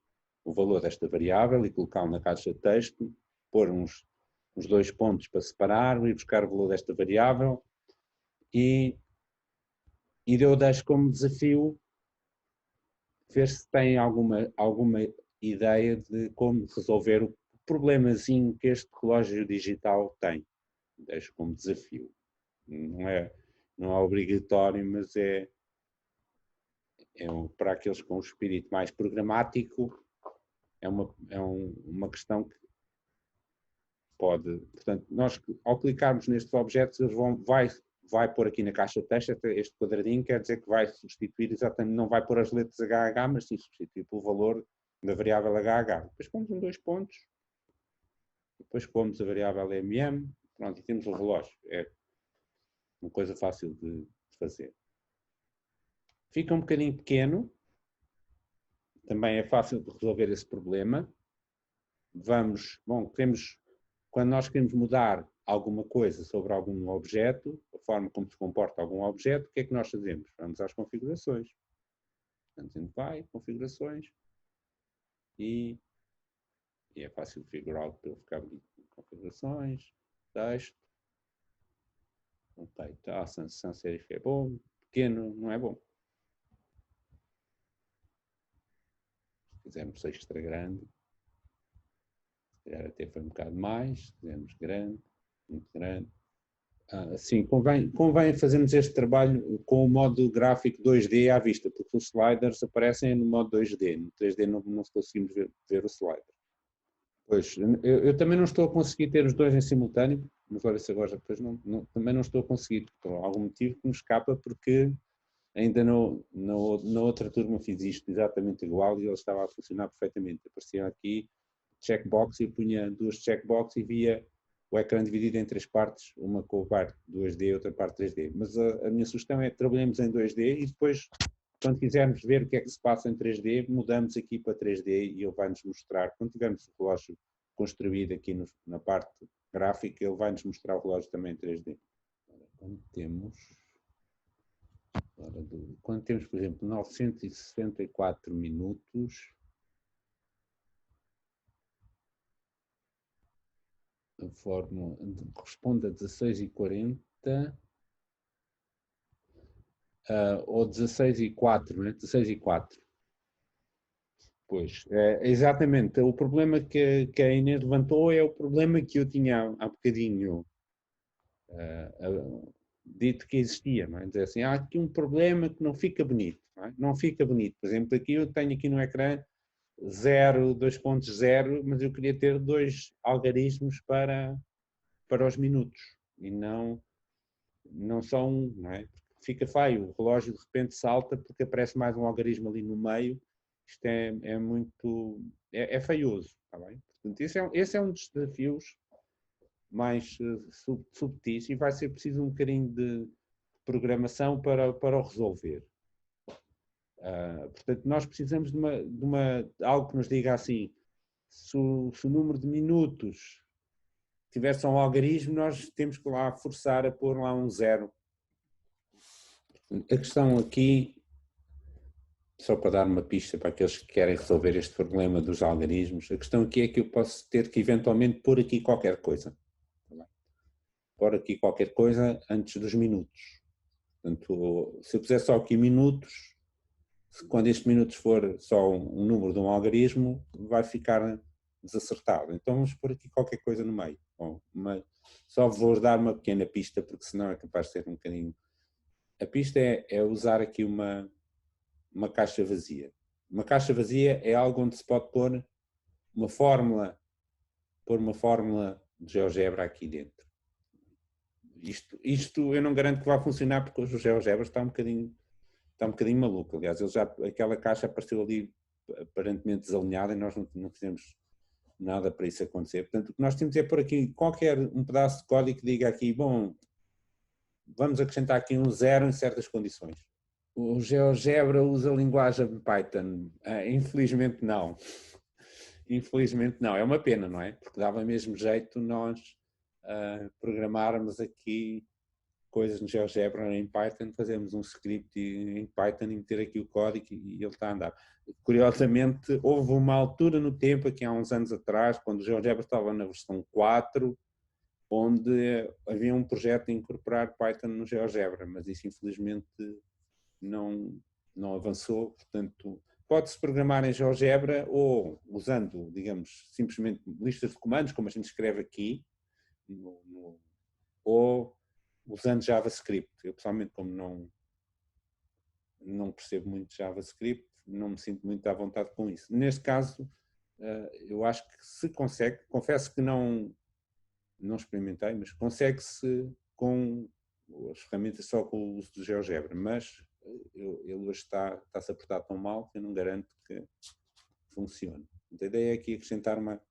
o valor desta variável e colocá-lo na caixa de texto, pôr uns 2 pontos para separar, ir buscar o valor desta variável e eu deixo como desafio ver se tem alguma ideia de como resolver o problemazinho que este relógio digital tem. Deixo como desafio. Não é obrigatório, mas é para aqueles com o espírito mais programático, é uma questão que pode... Portanto, nós, ao clicarmos nestes objetos, eles vai pôr aqui na caixa de texto, este quadradinho quer dizer que vai substituir exatamente, não vai pôr as letras HH, mas sim substituir pelo valor da variável HH. Depois pomos 2 pontos, depois pomos a variável MM, pronto, e temos o relógio. É uma coisa fácil de fazer. Fica um bocadinho pequeno, também é fácil de resolver esse problema. Quando nós queremos mudar alguma coisa sobre algum objeto, a forma como se comporta algum objeto, o que é que nós fazemos? Vamos às configurações. Portanto, a gente vai, configurações, e é fácil de figurar para ele ficar bonito. Configurações, texto, ok, tá, sans serif é bom, pequeno não é bom. Se quisermos extra grande, se calhar até foi um bocado mais, se quisermos grande, muito grande. Sim, convém fazermos este trabalho com o modo gráfico 2D à vista, porque os sliders aparecem no modo 2D, no 3D não conseguimos ver o slider. Pois, eu também não estou a conseguir ter os dois em simultâneo, mas olha se agora depois também não estou a conseguir, por algum motivo que me escapa, porque ainda na outra turma fiz isto exatamente igual e ele estava a funcionar perfeitamente. Aparecia aqui checkbox e eu punha 2 checkbox e via o ecrã dividido em 3 partes, uma com a parte 2D e outra parte 3D. Mas a minha sugestão é que trabalhemos em 2D e depois, quando quisermos ver o que é que se passa em 3D, mudamos aqui para 3D e ele vai-nos mostrar, quando tivermos o relógio construído aqui na parte gráfica, ele vai-nos mostrar o relógio também em 3D. Quando temos, por exemplo, 964 minutos, a fórmula corresponde a 16:40 ou 16:04, né? 16:04. Pois, exatamente. O problema que a Inês levantou é o problema que eu tinha há bocadinho dito que existia, não é? Dizer assim, há aqui um problema que não fica bonito, não é? Não fica bonito. Por exemplo, aqui eu tenho aqui no ecrã 0, 2.0, mas eu queria ter 2 algarismos para os minutos e não só um, não é? Fica feio, o relógio de repente salta porque aparece mais um algarismo ali no meio. Isto é muito... é feioso, está bem? Portanto, esse é um dos desafios mais subtis e vai ser preciso um bocadinho de programação para o resolver. Portanto, nós precisamos de algo que nos diga assim, se o número de minutos tiver só um algarismo, nós temos que lá forçar a pôr lá um 0. A questão aqui, só para dar uma pista para aqueles que querem resolver este problema dos algarismos, a questão aqui é que eu posso ter que eventualmente pôr aqui qualquer coisa. Pôr aqui qualquer coisa antes dos minutos. Portanto, se eu puser só aqui minutos, quando estes minutos for só um número de um algarismo, vai ficar desacertado. Então vamos pôr aqui qualquer coisa no meio. Bom, só vou dar uma pequena pista, porque senão é capaz de ser um bocadinho... A pista é usar aqui uma caixa vazia. Uma caixa vazia é algo onde se pode pôr uma fórmula de GeoGebra aqui dentro. Isto eu não garanto que vá funcionar porque o GeoGebra está um bocadinho maluco. Aliás, aquela caixa apareceu ali aparentemente desalinhada e nós não fizemos nada para isso acontecer. Portanto, o que nós temos é pôr aqui um pedaço de código que diga aqui, bom, vamos acrescentar aqui um 0 em certas condições. O GeoGebra usa a linguagem Python? Infelizmente não. Infelizmente não. É uma pena, não é? Porque dava mesmo jeito nós programarmos aqui coisas no GeoGebra em Python, fazemos um script em Python e meter aqui o código e ele está a andar. Curiosamente, houve uma altura no tempo, aqui há uns anos atrás, quando o GeoGebra estava na versão 4, onde havia um projeto de incorporar Python no GeoGebra, mas isso infelizmente não avançou. Portanto, pode-se programar em GeoGebra ou usando, digamos, simplesmente listas de comandos, como a gente escreve aqui, ou usando JavaScript. Eu pessoalmente, como não percebo muito JavaScript, não me sinto muito à vontade com isso. Neste caso, eu acho que se consegue, confesso que não experimentei, mas consegue-se com as ferramentas só com o uso do GeoGebra, mas ele hoje está-se a portar tão mal que eu não garanto que funcione. A ideia é aqui acrescentar uma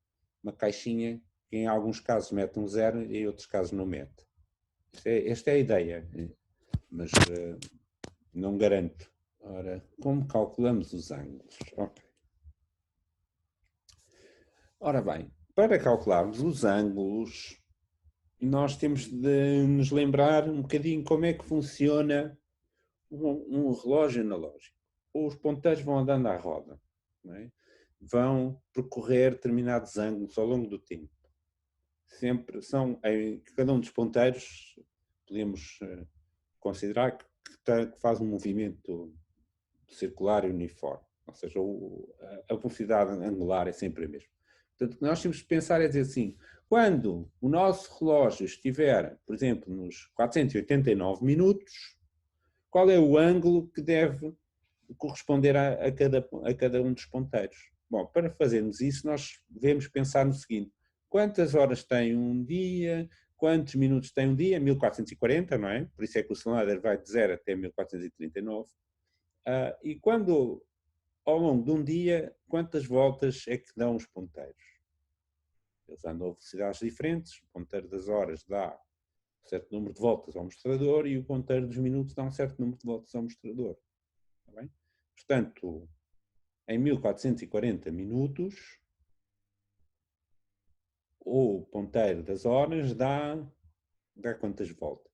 caixinha que em alguns casos mete um 0 e em outros casos não mete. Esta é a ideia, mas não garanto. Ora, como calculamos os ângulos? Ok. Ora bem, para calcularmos os ângulos, nós temos de nos lembrar um bocadinho como é que funciona um relógio analógico. Os ponteiros vão andando à roda, não é? Vão percorrer determinados ângulos ao longo do tempo. Sempre são, em cada um dos ponteiros, podemos considerar que faz um movimento circular e uniforme, ou seja, a velocidade angular é sempre a mesma. Portanto, o que nós temos de pensar é dizer assim, quando o nosso relógio estiver, por exemplo, nos 489 minutos, qual é o ângulo que deve corresponder a cada um dos ponteiros? Bom, para fazermos isso, nós devemos pensar no seguinte, quantas horas tem um dia, quantos minutos tem um dia? 1440, não é? Por isso é que o Slider vai de 0 até 1439. E quando, ao longo de um dia, quantas voltas é que dão os ponteiros? Eles andam a velocidades diferentes, o ponteiro das horas dá um certo número de voltas ao mostrador e o ponteiro dos minutos dá um certo número de voltas ao mostrador. Está bem? Portanto, em 1440 minutos, o ponteiro das horas dá quantas voltas?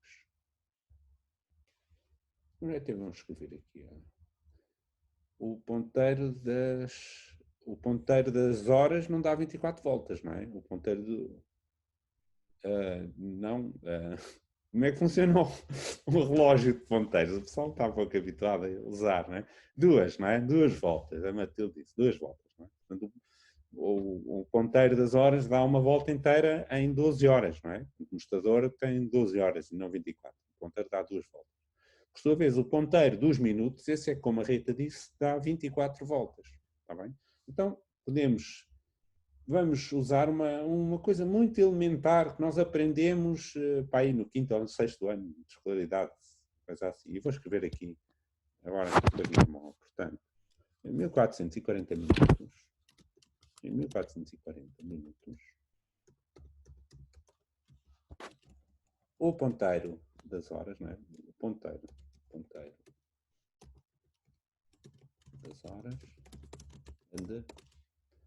Até vamos escrever aqui. O ponteiro das horas não dá 24 voltas, não é? O ponteiro do... como é que funciona o relógio de ponteiros? O pessoal está um pouco habituado a usar, não é? Não é? 2 voltas, a Matilde disse, 2 voltas, não é? Portanto, o ponteiro das horas dá uma volta inteira em 12 horas, não é? O mostrador tem 12 horas e não 24. O ponteiro dá 2 voltas. Por sua vez, o ponteiro dos minutos, esse é como a Rita disse, dá 24 voltas, está bem? Então, vamos usar uma coisa muito elementar que nós aprendemos para aí no 5º ou no 6º ano de escolaridade, coisa assim. E vou escrever aqui, agora, depois normal. Portanto, em 1440 minutos, em 1440 minutos, o ponteiro das horas, não é? O ponteiro das horas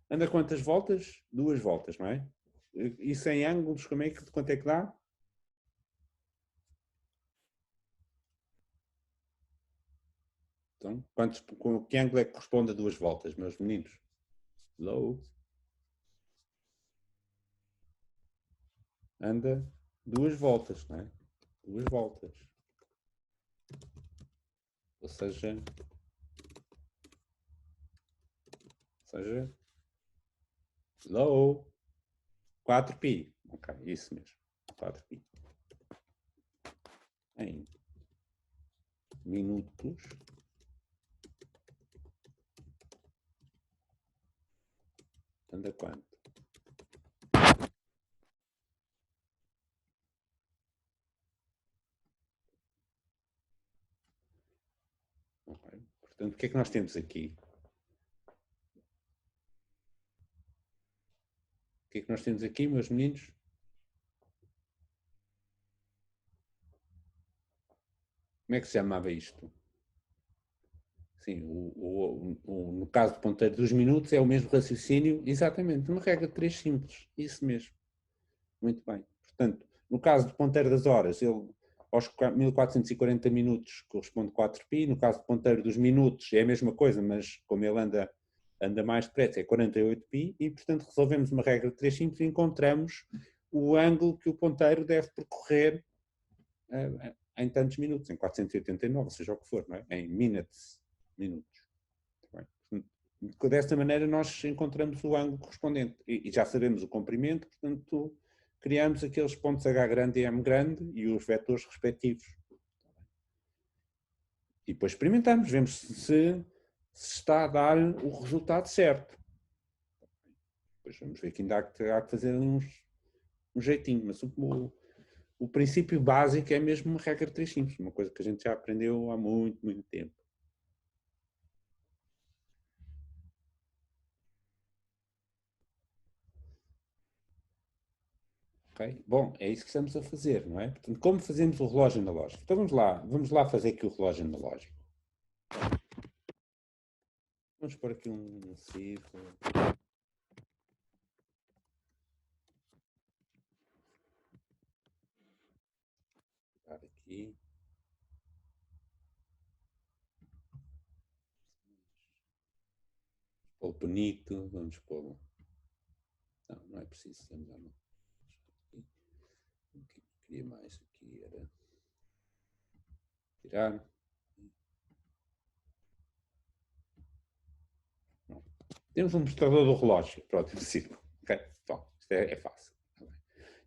anda quantas voltas? 2 voltas, não é? E sem ângulos, quanto é que dá? Então, que ângulo é que corresponde a 2 voltas, meus meninos? Low. Anda 2 voltas, não é? 2 voltas. Ou seja, low, 4π. Ok, isso mesmo. 4π. Em minutos. Anda quanto? Okay. Portanto, o que é que nós temos aqui? O que é que nós temos aqui, meus meninos? Como é que se chamava isto? Sim, no caso do ponteiro dos minutos é o mesmo raciocínio, exatamente, uma regra de 3 simples, isso mesmo. Muito bem. Portanto, no caso do ponteiro das horas, ele aos 1440 minutos corresponde 4π, no caso do ponteiro dos minutos é a mesma coisa, mas como ele anda mais depressa é 48π, e portanto resolvemos uma regra de 3 simples e encontramos o ângulo que o ponteiro deve percorrer em tantos minutos, em 489, seja o que for, não é? Em minutos. Desta maneira nós encontramos o ângulo correspondente e já sabemos o comprimento, portanto criamos aqueles pontos H grande e M grande e os vetores respectivos. E depois experimentamos, vemos se está a dar o resultado certo. Depois vamos ver que ainda há que fazer um jeitinho, mas o princípio básico é mesmo uma regra de 3 simples, uma coisa que a gente já aprendeu há muito, muito tempo. Okay? Bom, é isso que estamos a fazer, não é? Portanto, como fazemos o relógio analógico? Então vamos lá fazer aqui o relógio analógico. Vamos pôr aqui um círculo. Vou aqui. Pôr bonito, vamos pôr. Não é preciso, já não. O que queria mais aqui era tirar. Não. Temos um mostrador do relógio, pronto, círculo. Ok, bom, isto é fácil.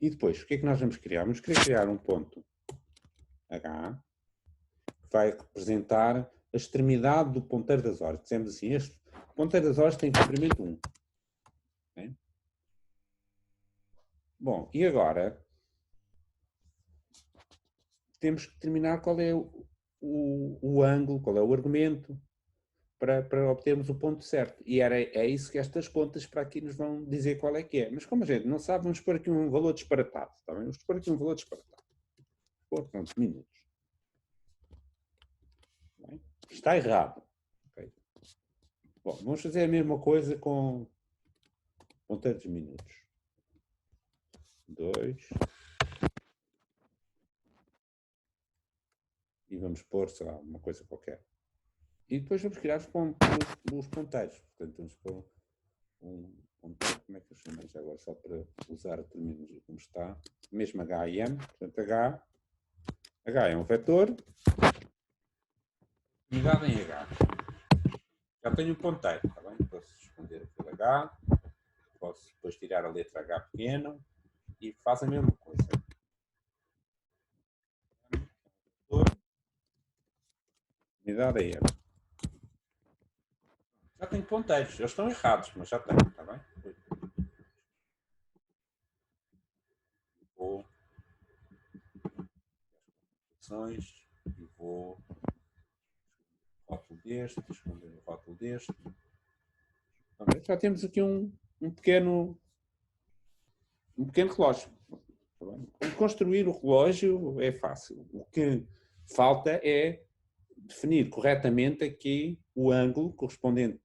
E depois, o que é que nós vamos criar? Vamos querer criar um ponto H que vai representar a extremidade do ponteiro das horas. Dizemos assim, este ponteiro das horas tem comprimento 1. Okay? Bom, e agora temos que determinar qual é o ângulo, qual é o argumento para obtermos o ponto certo. E é isso que estas contas para aqui nos vão dizer qual é que é. Mas como a gente não sabe, vamos pôr aqui um valor disparatado. Tá bem? Vamos pôr aqui um valor disparatado. Pronto, minutos. Bem? Está errado. Okay? Bom, vamos fazer a mesma coisa com ponteiro de minutos. 2. E vamos pôr, sei lá, uma coisa qualquer. E depois vamos criar os ponteiros. Portanto, vamos pôr um ponteiro, como é que eu chamo já agora, só para usar a terminologia como está. Mesmo H e M, portanto H é um vetor, unidade em H. Já tenho um ponteiro, está bem? Posso esconder aquele H, posso depois tirar a letra H pequena e faz a mesma coisa. Unidade em M. Já tenho ponteiros. Eles estão errados, mas já tenho, está bem? Vou e vou rótulo deste, esconder o rótulo deste. Já temos aqui um pequeno relógio. Construir o relógio é fácil. O que falta é definir corretamente aqui o ângulo correspondente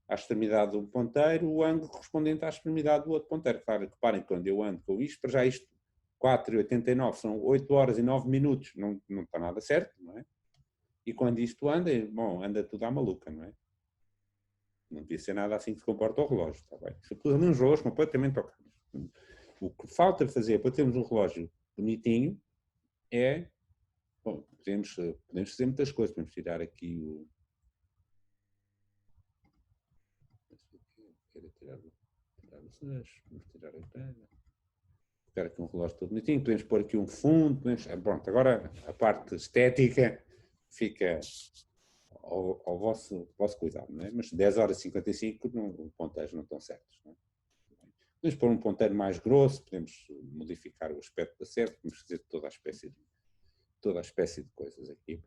à extremidade do ponteiro, o ângulo correspondente à extremidade do outro ponteiro. Claro, reparem, quando eu ando com isto, para já isto 4,89 são 8 horas e 9 minutos, não está nada certo, não é? E quando isto anda, bom, anda tudo à maluca, não é? Não devia ser nada assim que se comporta o relógio, está bem? Se pus ali uns relógios completamente tocados. O que falta fazer para termos um relógio bonitinho é, bom, podemos fazer muitas coisas, podemos tirar aqui o... Vamos tirar a pena. Ficar aqui um relógio todo bonitinho, podemos pôr aqui um fundo, pronto, agora a parte estética fica ao vosso cuidado, não é? Mas 10 horas e 55 os ponteiros não estão certos, não é? Podemos pôr um ponteiro mais grosso, podemos modificar o aspecto da serra, podemos fazer toda a espécie de coisas aqui.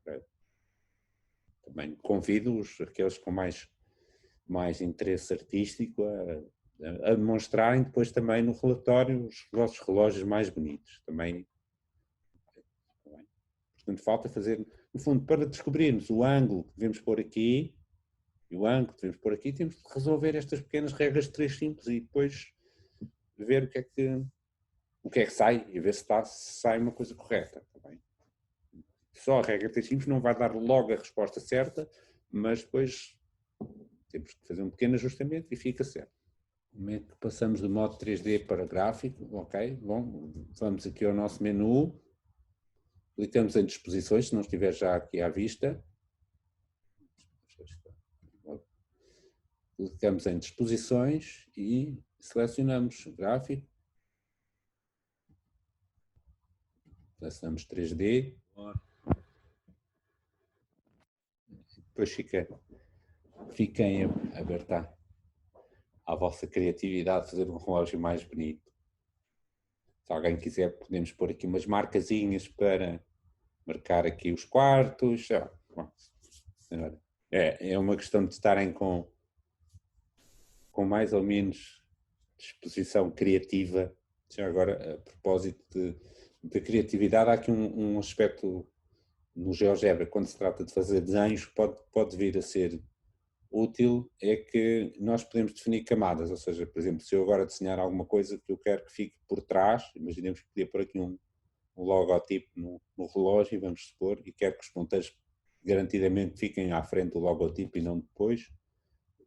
Também convido aqueles com mais interesse artístico a demonstrarem depois também no relatório os vossos relógios mais bonitos. Também. Portanto, falta fazer, no fundo, para descobrirmos o ângulo que devemos pôr aqui e o ângulo que devemos pôr aqui, temos de resolver estas pequenas regras de 3 simples e depois ver o que é que sai e ver se sai uma coisa correta. Tá bem? Só a regra de 3 simples não vai dar logo a resposta certa, mas depois temos que fazer um pequeno ajustamento e fica certo. Como é que passamos do modo 3D para gráfico? Ok, bom, vamos aqui ao nosso menu, clicamos em disposições, se não estiver já aqui à vista. Clicamos em disposições e selecionamos gráfico. Selecionamos 3D. Depois fiquem aberta à vossa criatividade, fazer um relógio mais bonito. Se alguém quiser, podemos pôr aqui umas marcazinhas para marcar aqui os quartos. É uma questão de estarem com mais ou menos disposição criativa. Já agora, a propósito de criatividade, há aqui um aspecto no GeoGebra, quando se trata de fazer desenhos, pode vir a ser útil, é que nós podemos definir camadas, ou seja, por exemplo, se eu agora desenhar alguma coisa que eu quero que fique por trás, imaginemos que podia pôr aqui um logotipo no relógio, e vamos supor, e quero que os ponteiros garantidamente fiquem à frente do logotipo e não depois,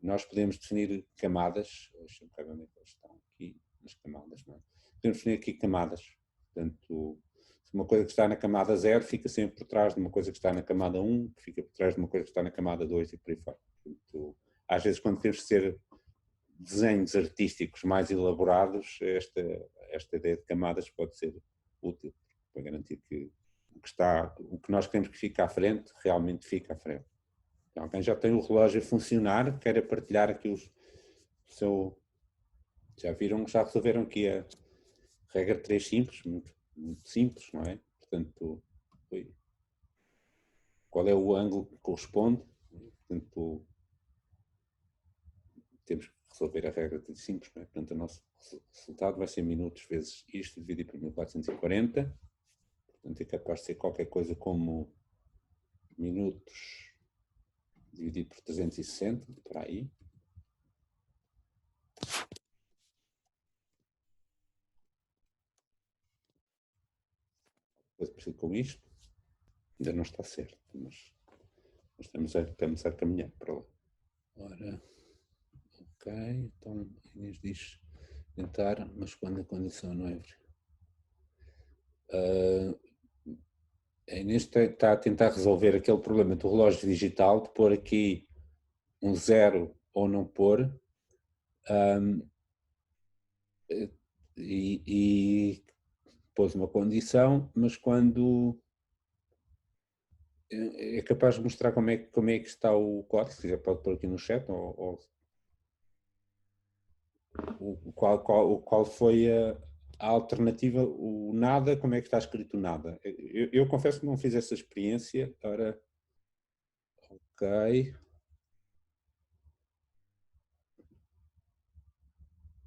nós podemos definir camadas, deixa-me ver onde é que eles estão aqui, nas camadas, não é? Podemos definir aqui camadas, portanto, se uma coisa que está na camada 0 fica sempre por trás de uma coisa que está na camada 1, que fica por trás de uma coisa que está na camada 2 e por aí fora. Portanto, às vezes quando temos de ser desenhos artísticos mais elaborados, esta ideia de camadas pode ser útil, para garantir que o que nós queremos que fique à frente, realmente fica à frente. Então, quem já tem o relógio a funcionar, quer partilhar aqui o seu... Já viram, já resolveram aqui a regra 3 simples, muito simples, não é? Portanto, qual é o ângulo que corresponde? Portanto, temos que resolver a regra 3 simples, não é? Portanto, o nosso resultado vai ser minutos vezes isto dividido por 1440. Portanto, é capaz de ser qualquer coisa como minutos dividido por 360, por aí. Coisa parecida com isto. Ainda não está certo, mas estamos a caminhar para lá. Ora, ok, então Inês diz tentar, mas quando a condição não é... A Inês está a tentar resolver aquele problema do relógio digital, de pôr aqui um 0 ou não pôr, e pôs uma condição, mas quando é capaz de mostrar como é que está o código, se quiser pode pôr aqui no chat, ou qual foi a alternativa, o nada, como é que está escrito nada? Eu confesso que não fiz essa experiência. Ora, ok.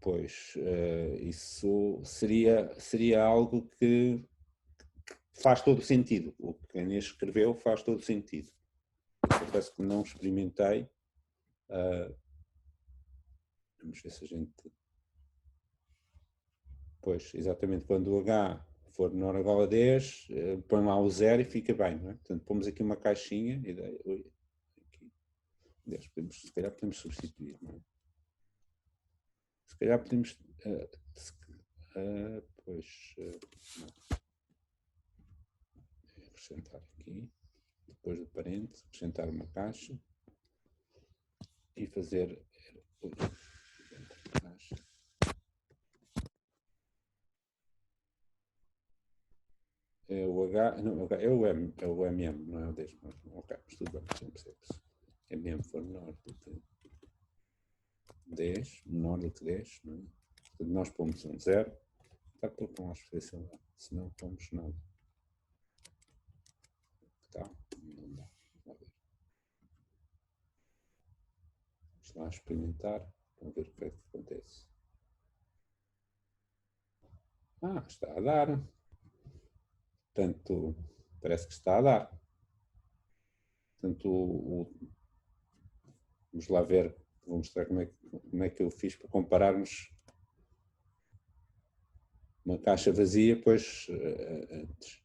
Pois, isso seria algo que faz todo sentido. O que a Inês escreveu faz todo sentido. Confesso que não experimentei. Vamos ver se a gente... Pois, exatamente, quando o H for menor ou igual a 10, põe lá o 0 e fica bem, não é? Portanto, pomos aqui uma caixinha, aqui, 10, se calhar podemos substituir, não é? Se calhar podemos... pois... acrescentar aqui, depois do parente, acrescentar uma caixa e fazer... caixa. É o H, não, é o M, é o MM, não é o 10. Ok, mas tudo bem, sempre sei isso. MM for menor do que 10, menor do que 10, não é? Portanto, nós pomos um 0, está por com a referência lá, se não pomos nada. Tá, não dá. Vamos lá experimentar, vamos ver o que é que acontece. Está a dar. Portanto, parece que está a dar. Portanto, vamos lá ver, vou mostrar como é que eu fiz para compararmos uma caixa vazia, pois antes.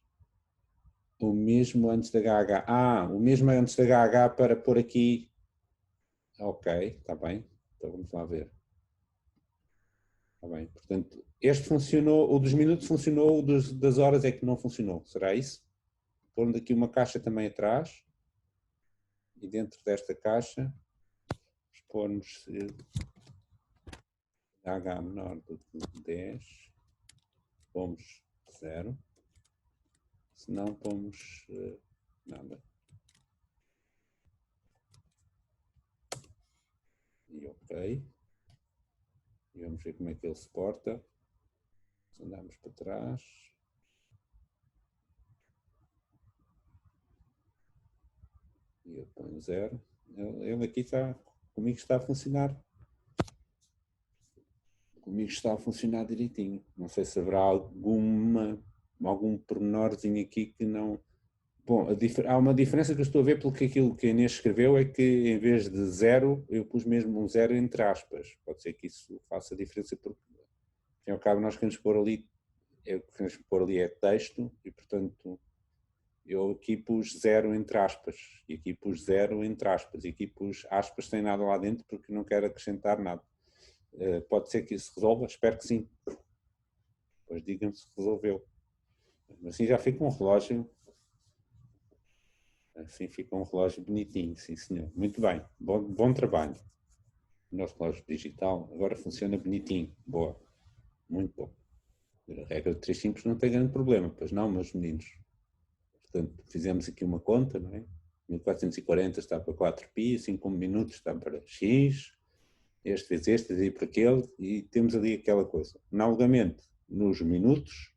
O mesmo antes da HH. O mesmo antes da HH para pôr aqui. Ok, está bem. Então vamos lá ver. Está bem. Portanto, este funcionou, o dos minutos funcionou, o das horas é que não funcionou. Será isso? Pondo aqui uma caixa também atrás. E dentro desta caixa, expor-nos H menor do que 10. Pomos 0. Se não, pomos nada. E ok. E vamos ver como é que ele se porta. Se andarmos para trás. E eu ponho 0. Ele aqui está, comigo está a funcionar. Comigo está a funcionar direitinho. Não sei se haverá algum pormenorzinho aqui que não... Bom, há uma diferença que eu estou a ver porque aquilo que a Inês escreveu é que em vez de 0, eu pus mesmo um 0 entre aspas. Pode ser que isso faça diferença porque, ao fim e ao cabo, nós queremos pôr ali, é texto e, portanto, eu aqui pus 0 entre aspas e aqui pus 0 entre aspas e aqui pus aspas sem nada lá dentro porque não quero acrescentar nada. Pode ser que isso resolva, espero que sim. Depois digam-me se resolveu. Assim já fica um relógio. Assim fica um relógio bonitinho, sim senhor. Muito bem, bom trabalho. O nosso relógio digital agora funciona bonitinho. Boa, muito bom. A regra de 3 simples não tem grande problema, pois não, meus meninos. Portanto, fizemos aqui uma conta, não é? 1440 está para 4π, 5 minutos está para x, este vezes este, e para aquele, e temos ali aquela coisa. Analogamente, nos minutos,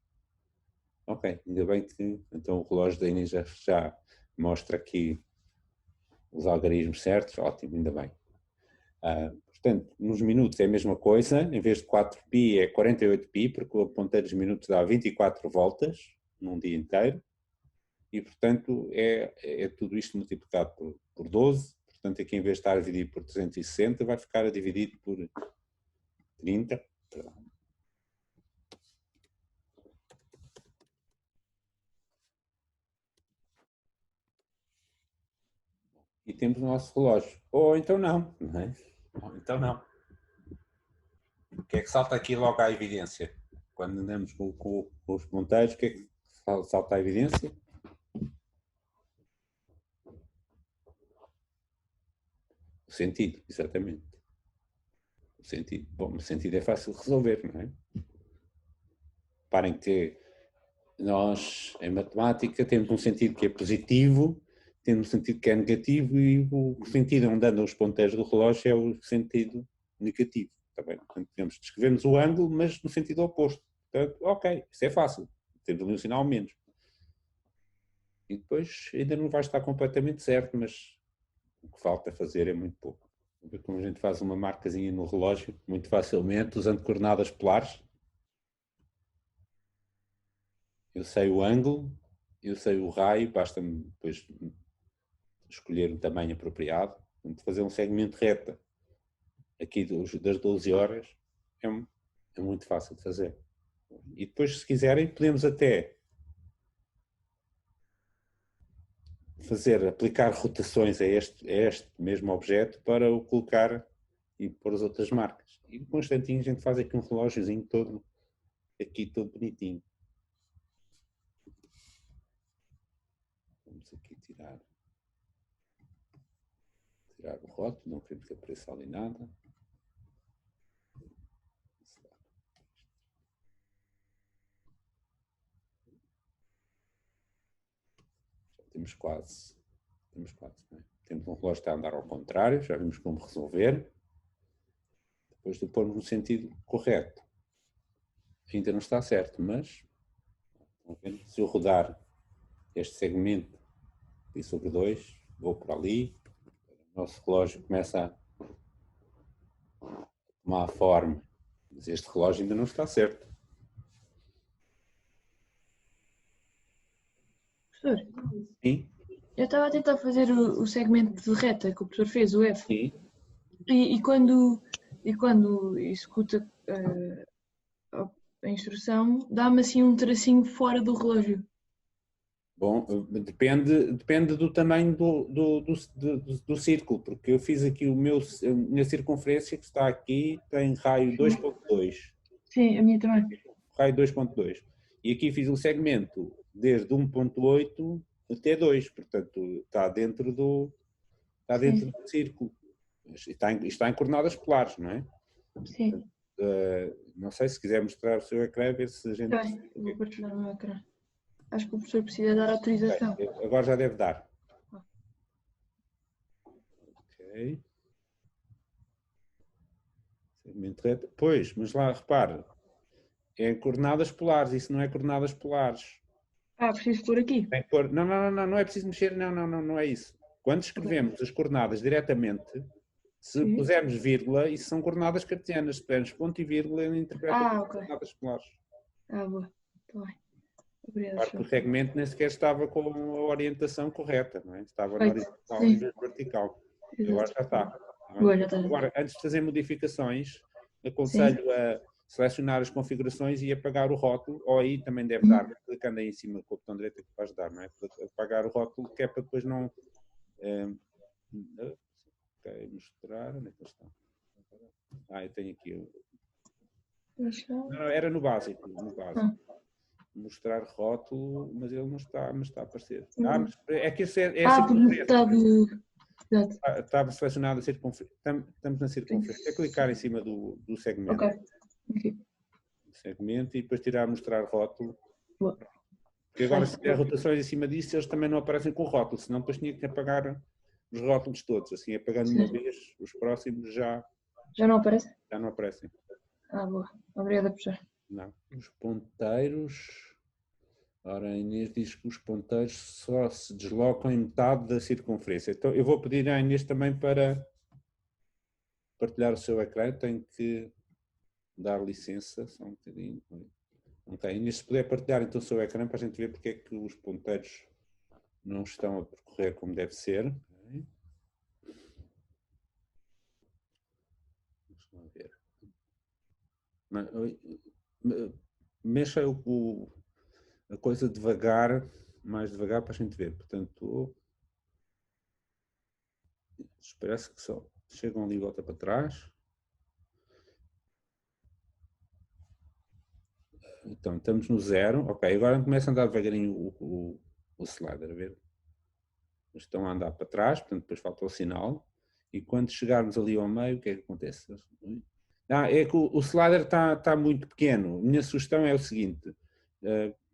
ok, ainda bem que então o relógio da Inês já mostra aqui os algarismos certos, ótimo, ainda bem. Portanto, nos minutos é a mesma coisa, em vez de 4π é 48π, porque o ponteiro dos minutos dá 24 voltas num dia inteiro, e portanto é tudo isto multiplicado por 12, portanto aqui em vez de estar a dividir por 360, vai ficar a dividir por 30, perdão. E temos o nosso relógio. Ou então não, não é? Ou então não. O que é que salta aqui logo à evidência? Quando andamos com os ponteiros, o que é que salta à evidência? O sentido, exatamente. O sentido. Bom, o sentido é fácil de resolver, não é? Reparem que nós, em matemática, temos um sentido que é positivo, temos um sentido que é negativo e o sentido onde andam os ponteiros do relógio é o sentido negativo. também, digamos, descrevemos o ângulo, mas no sentido oposto. Portanto, ok, isso é fácil. Temos ali um sinal menos. E depois ainda não vai estar completamente certo, mas o que falta fazer é muito pouco. Como a gente faz uma marcazinha no relógio, muito facilmente, usando coordenadas polares. Eu sei o ângulo, eu sei o raio, basta-me depois escolher um tamanho apropriado. Fazer um segmento reto aqui das 12 horas é muito fácil de fazer. E depois, se quiserem, podemos até aplicar rotações a este mesmo objeto para o colocar e pôr as outras marcas. E com um instantinho a gente faz aqui um relógiozinho todo bonitinho. Vamos aqui tirar o rótulo, não queremos que apareça ali nada. Já temos quase, não é? Temos um relógio que está a andar ao contrário, já vimos como resolver. Depois de pôrmos no sentido correto. Ainda não está certo, mas se eu rodar este segmento e sobre 2, vou por ali, o nosso relógio começa a tomar a forma, mas este relógio ainda não está certo. Professor, Sim? eu estava a tentar fazer o segmento de reta que o professor fez, o F. Sim. E quando executa a instrução, dá-me assim um tracinho fora do relógio. Bom, depende do tamanho do círculo, porque eu fiz aqui a minha circunferência que está aqui, tem raio 2.2. Sim, a minha também. Raio 2.2. E aqui fiz um segmento desde 1.8 até 2, portanto está dentro do círculo. Está em coordenadas polares, não é? Sim. Não sei se quiser mostrar o seu ecrã, ver se a gente... Bem, eu vou partilhar o meu ecrã. Acho que o professor precisa dar autorização. Bem, agora já deve dar. Ok. Segmento reto. Pois, mas lá, repare, é em coordenadas polares, isso não é coordenadas polares. Preciso pôr aqui. Tem que pôr... Não é preciso mexer, não é isso. Quando escrevemos as coordenadas diretamente, se pusermos vírgula, isso são coordenadas cartesianas. Se pusermos ponto e vírgula, ele interpreta como coordenadas polares. Boa. Está bem. Obrigado. Porque o segmento nem sequer estava com a orientação correta, não é? Estava na horizontal em vez de vertical. Agora já está. Agora, antes de fazer modificações, aconselho a selecionar as configurações e apagar o rótulo, ou aí também deve dar, clicando aí em cima com o botão direito que faz dar, não é? Apagar o rótulo, que é para depois não... Ok, mostrar, onde é que ele está? Eu tenho aqui... Não, era no básico, Mostrar rótulo, mas ele não está, mas está a aparecer. Mas é que esse é a circunferência. Estava selecionado a circunferência. Estamos na circunferência. É clicar em cima do segmento. Ok. Segmento e depois tirar mostrar rótulo. Porque agora se tiver rotações em cima disso, eles também não aparecem com o rótulo, senão depois tinha que apagar os rótulos todos. Assim, apagando uma vez, os próximos já não aparecem? Já não aparecem. Boa. Obrigada, professor. Não. Os ponteiros... Ora, a Inês diz que os ponteiros só se deslocam em metade da circunferência. Então, eu vou pedir à Inês também para partilhar o seu ecrã. Tenho que dar licença, só um bocadinho. Ok, Inês, se puder partilhar então o seu ecrã para a gente ver porque é que os ponteiros não estão a percorrer como deve ser. Vamos lá ver. Mexa a coisa devagar, mais devagar para a gente ver. Portanto, parece que só chegam ali e volta para trás. Então, estamos no 0. Ok, agora começa a andar devagarinho o slider, a ver? Estão a andar para trás, portanto, depois falta o sinal. E quando chegarmos ali ao meio, o que é que acontece? É que o slider está muito pequeno. A minha sugestão é o seguinte.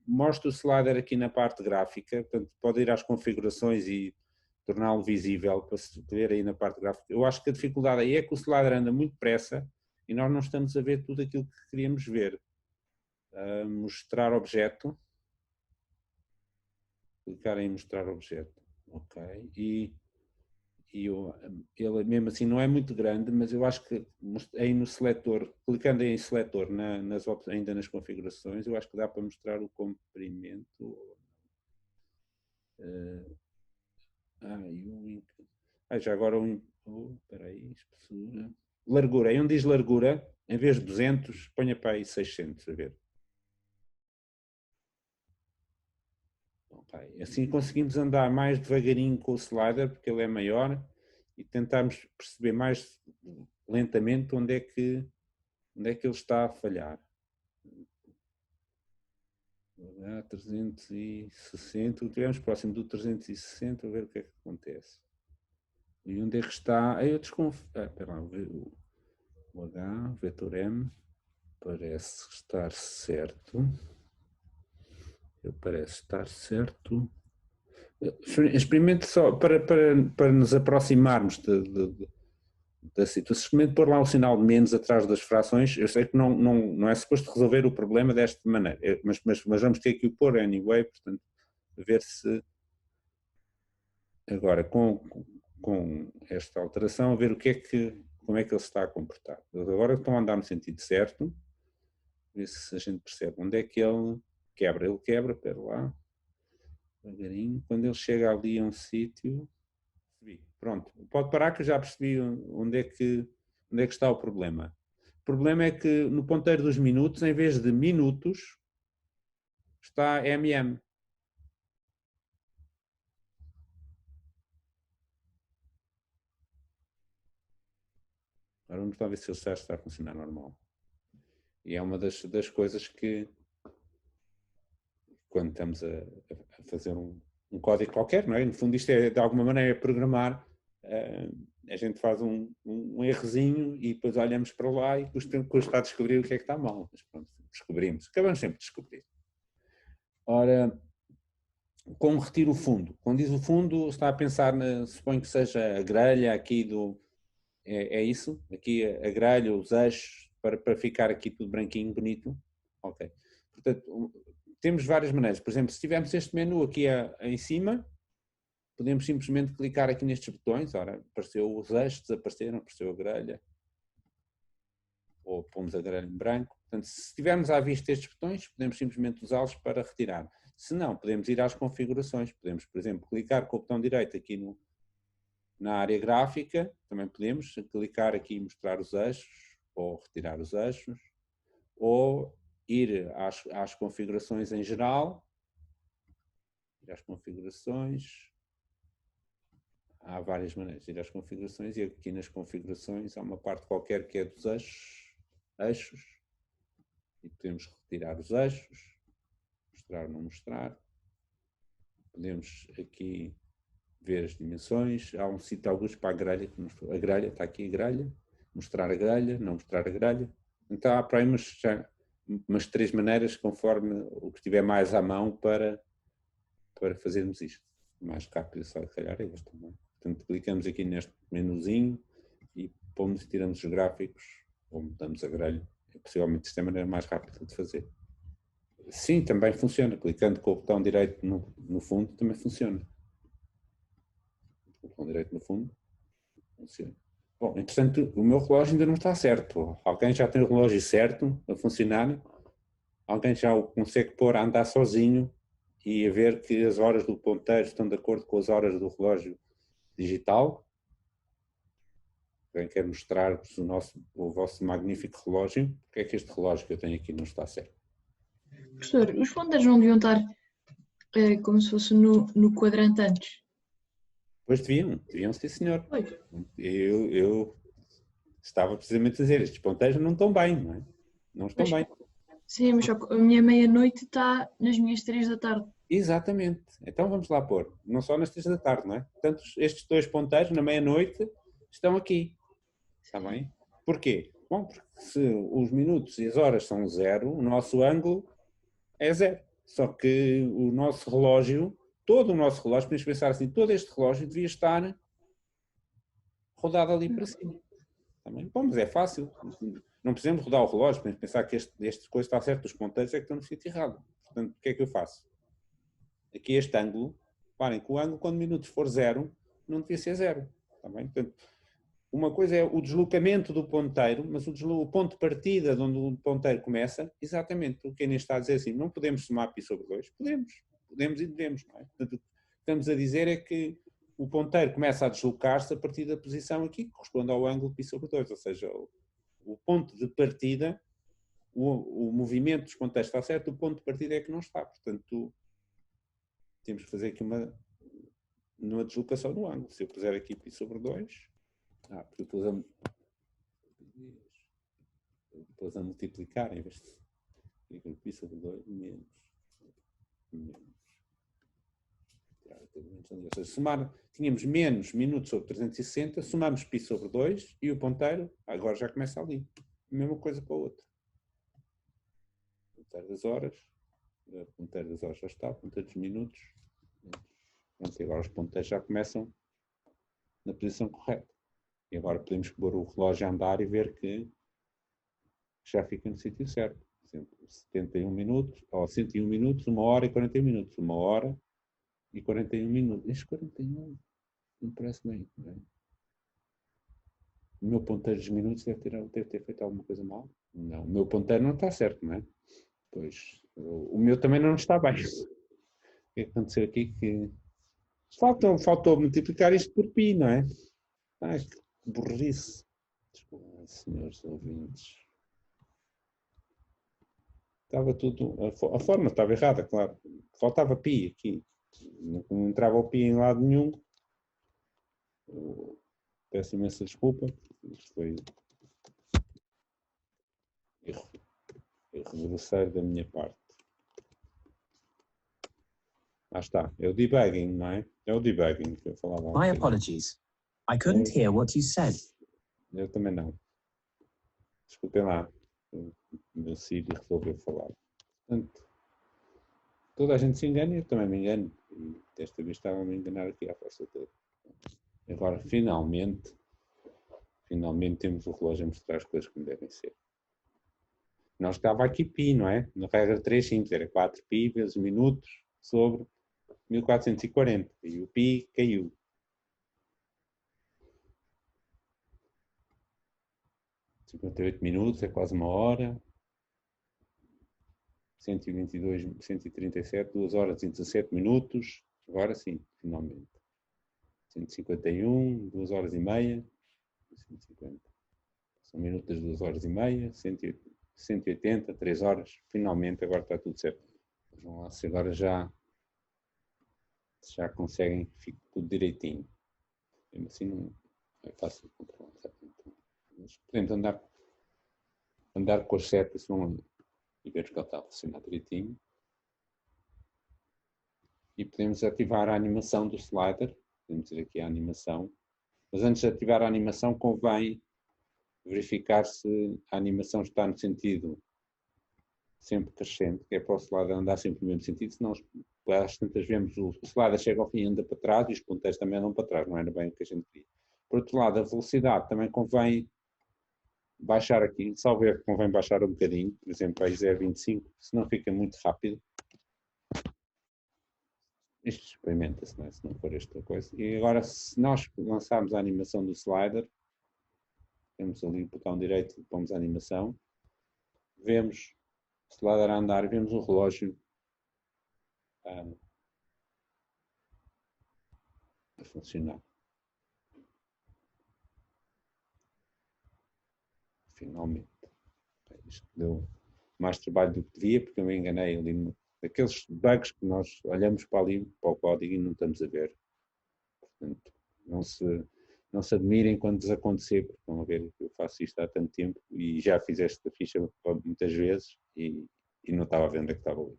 Mostro o slider aqui na parte gráfica, portanto pode ir às configurações e torná-lo visível para se ver aí na parte gráfica. Eu acho que a dificuldade aí é que o slider anda muito depressa e nós não estamos a ver tudo aquilo que queríamos ver. Mostrar objeto. Clicar em mostrar objeto. Ok. E ele mesmo assim não é muito grande, mas eu acho que aí no seletor, clicando em seletor ainda nas configurações, eu acho que dá para mostrar o comprimento. Já agora espera aí, espessura. Largura, aí onde diz largura, em vez de 200, ponha para aí 600, a ver. Okay. Assim conseguimos andar mais devagarinho com o slider, porque ele é maior, e tentarmos perceber mais lentamente onde é que ele está a falhar. 360, estivemos próximo do 360, a ver o que é que acontece. E onde é que está? Eu desconfio. Espera lá, o H, o vetor M, parece estar certo. Parece estar certo. Experimente só para nos aproximarmos da situação. Experimente pôr lá um sinal de menos atrás das frações. Eu sei que não é suposto resolver o problema desta maneira, mas vamos ter que o pôr anyway, portanto, ver se agora com esta alteração, a ver como é que ele se está a comportar. Agora estão a andar no sentido certo, ver se a gente percebe onde é que ele quebra. Ele quebra, espera lá, devagarinho, quando ele chega ali a um sítio, pronto, pode parar que eu já percebi onde é que está o problema. O problema é que no ponteiro dos minutos, em vez de minutos, está MM. Agora vamos lá ver se o SAR está a funcionar normal. E é uma das coisas que, quando estamos a fazer um código qualquer, não é? No fundo isto é de alguma maneira programar, a gente faz um errozinho e depois olhamos para lá e custa a descobrir o que é que está mal. Mas pronto, descobrimos, acabamos sempre de descobrir. Ora, como retiro o fundo? Quando diz o fundo, está a pensar, suponho que seja a grelha aqui do... É isso? Aqui a grelha, os eixos, para ficar aqui tudo branquinho, bonito. Ok. Portanto, temos várias maneiras. Por exemplo, se tivermos este menu aqui em cima, podemos simplesmente clicar aqui nestes botões. Ora, apareceu os eixos, desapareceram, apareceu a grelha. Ou pomos a grelha em branco. Portanto, se tivermos à vista estes botões, podemos simplesmente usá-los para retirar. Se não, podemos ir às configurações. Podemos, por exemplo, clicar com o botão direito aqui na área gráfica. Também podemos clicar aqui e mostrar os eixos, ou retirar os eixos. Ou ir às configurações em geral. Ir às configurações. Há várias maneiras de ir às configurações, e aqui nas configurações há uma parte qualquer que é dos eixos, e podemos retirar os eixos, mostrar ou não mostrar. Podemos aqui ver as dimensões. Há um sítio alguns para a grelha, a grelha, está aqui a grelha, mostrar a grelha, não mostrar a grelha. Então há para aí umas 3 maneiras, conforme o que estiver mais à mão para fazermos isto. Mais rápido só, se calhar, é este também. Portanto, clicamos aqui neste menuzinho e pomos e tiramos os gráficos, ou mudamos a grelha. Possivelmente esta é a maneira mais rápida de fazer. Sim, também funciona. Clicando com o botão direito no fundo, também funciona. O botão direito no fundo, funciona. Bom, entretanto, o meu relógio ainda não está certo. Alguém já tem o relógio certo a funcionar? Alguém já o consegue pôr a andar sozinho e a ver que as horas do ponteiro estão de acordo com as horas do relógio digital? Alguém quer mostrar-vos o vosso magnífico relógio? Porque é que este relógio que eu tenho aqui não está certo? Professor, os ponteiros não deviam estar como se fosse no quadrante antes? Pois deviam sim, senhor. Pois. Eu estava precisamente a dizer, estes ponteiros não estão bem, não é? Não estão bem. Sim, mas a minha meia-noite está nas minhas 3 da tarde. Exatamente. Então vamos lá pôr. Não só nas 3 da tarde, não é? Portanto, estes 2 ponteiros na meia-noite estão aqui. Está bem? Porquê? Bom, porque se os minutos e as horas são 0, o nosso ângulo é 0. Só que o nosso relógio, todo o nosso relógio, podemos pensar assim, todo este relógio devia estar rodado ali para cima. Também. Bom, mas é fácil. não precisamos rodar o relógio, podemos pensar que este coisa está certo, os ponteiros é que estão no sítio errado. Portanto, o que é que eu faço? Aqui este ângulo, reparem que o ângulo quando minutos for 0, não devia ser 0. Está bem? Portanto, uma coisa é o deslocamento do ponteiro, mas o ponto de partida de onde o ponteiro começa, exatamente o que a Inês está a dizer assim, não podemos somar π sobre 2? Podemos e devemos. Não é? Portanto, o que estamos a dizer é que o ponteiro começa a deslocar-se a partir da posição aqui, que corresponde ao ângulo π sobre 2, ou seja, o ponto de partida, o movimento dos ponteiros está certo, o ponto de partida é que não está. Portanto, temos que fazer aqui uma deslocação do ângulo. Se eu puser aqui π sobre 2, porque eu estou a multiplicar em vez de π sobre 2 menos. Ou seja, somar, tínhamos menos minutos sobre 360, somamos π sobre 2 e o ponteiro agora já começa ali. A mesma coisa para o outro. Ponteiro das horas já está, ponteiro dos minutos. Pronto, e agora os ponteiros já começam na posição correta. E agora podemos pôr o relógio a andar e ver que já fica no sítio certo. Por exemplo, 71 minutos, ou 101 minutos, 1 hora e 41 minutos. 1 hora e 41 minutos. Este 41 não parece bem. Não é? O meu ponteiro dos minutos deve ter feito alguma coisa mal. Não, o meu ponteiro não está certo, não é? Pois, o meu também não está bem. O que aconteceu aqui? Que faltou multiplicar isto por π, não é? Ai, que burrice. Desculpa, senhores ouvintes. Estava tudo... A forma estava errada, claro. Faltava π aqui. Não entrava o π em lado nenhum. Peço imensa desculpa. Isto foi erro grosseiro da minha parte. Lá está. É o debugging, não é? É o debugging que eu falava. My apologies. I couldn't hear what you said. Eu também não. Desculpem lá. O meu Siri resolveu falar. Portanto, toda a gente se engana e eu também me engano. E desta vez estava a me enganar aqui à força toda. Agora, finalmente temos o relógio a mostrar as coisas como devem ser. Nós estava aqui π, não é? Na regra 3 simples, era 4π vezes minutos sobre 1440. E o π caiu. ...58 minutos, é quase 1 hora. 122, 137, 2 horas e 17 minutos. Agora sim, finalmente. 151, 2 horas e meia. 150. São minutos das 2 horas e meia. 180, 3 horas. Finalmente, agora está tudo certo. Vamos lá se agora já conseguem que fique tudo direitinho. Mesmo assim não é fácil de controlar. Mas podemos andar com as setas e ver que ele está a funcionar direitinho. E podemos ativar a animação do slider. Podemos ir aqui à animação. Mas antes de ativar a animação convém verificar se a animação está no sentido sempre crescente, que é para o slider andar sempre no mesmo sentido, senão às tantas vemos o slider chega ao fim e anda para trás e os ponteiros também andam para trás, não era bem o que a gente queria. Por outro lado, a velocidade também convém baixar aqui, salvo erro, convém baixar um bocadinho, por exemplo, a 0,25, senão fica muito rápido. Isto experimenta-se, não é? Se não for esta coisa. E agora, se nós lançarmos a animação do slider, temos ali o botão direito, pomos a animação, vemos o slider a andar e vemos o relógio a funcionar. Finalmente. Isto deu mais trabalho do que devia, porque eu me enganei ali naqueles bugs que nós olhamos para ali, para o código e não estamos a ver. Portanto, não se admirem quando desacontecer, porque vão ver que eu faço isto há tanto tempo e já fiz esta ficha muitas vezes e não estava a ver onde é que estava ali.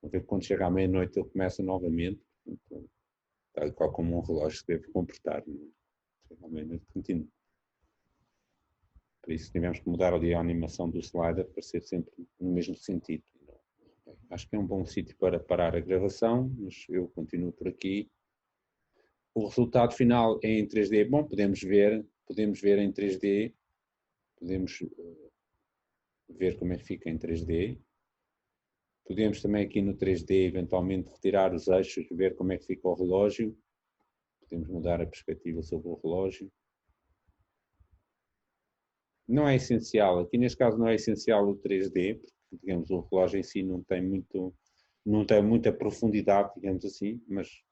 Vou ver que quando chega à meia-noite ele começa novamente, portanto, tal qual como um relógio se deve comportar. Chega à meia-noite continua. Por isso tivemos que mudar ali a animação do slider para ser sempre no mesmo sentido. Acho que é um bom sítio para parar a gravação, mas eu continuo por aqui. O resultado final é em 3D. Bom, podemos ver em 3D podemos ver como é que fica em 3D. Podemos também aqui no 3D eventualmente retirar os eixos e ver como é que fica o relógio. Podemos mudar a perspectiva sobre o relógio. Não é essencial, aqui neste caso não é essencial o 3D, porque digamos o relógio em si não tem muita profundidade, digamos assim, mas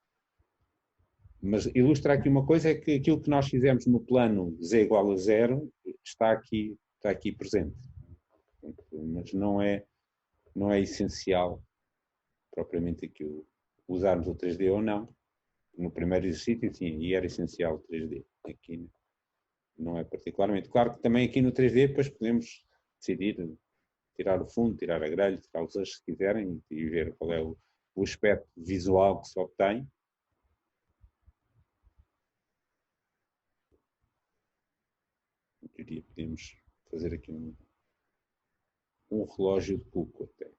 ilustra aqui uma coisa, é que aquilo que nós fizemos no plano z igual a 0 está aqui presente. Mas não é essencial propriamente aqui usarmos o 3D ou não. No primeiro exercício, sim, e era essencial o 3D. Aqui não é particularmente. Claro que também aqui no 3D depois podemos decidir tirar o fundo, tirar a grelha, tirar os eixos se quiserem e ver qual é o aspecto visual que se obtém. Em teoria podemos fazer aqui um relógio de cuco até.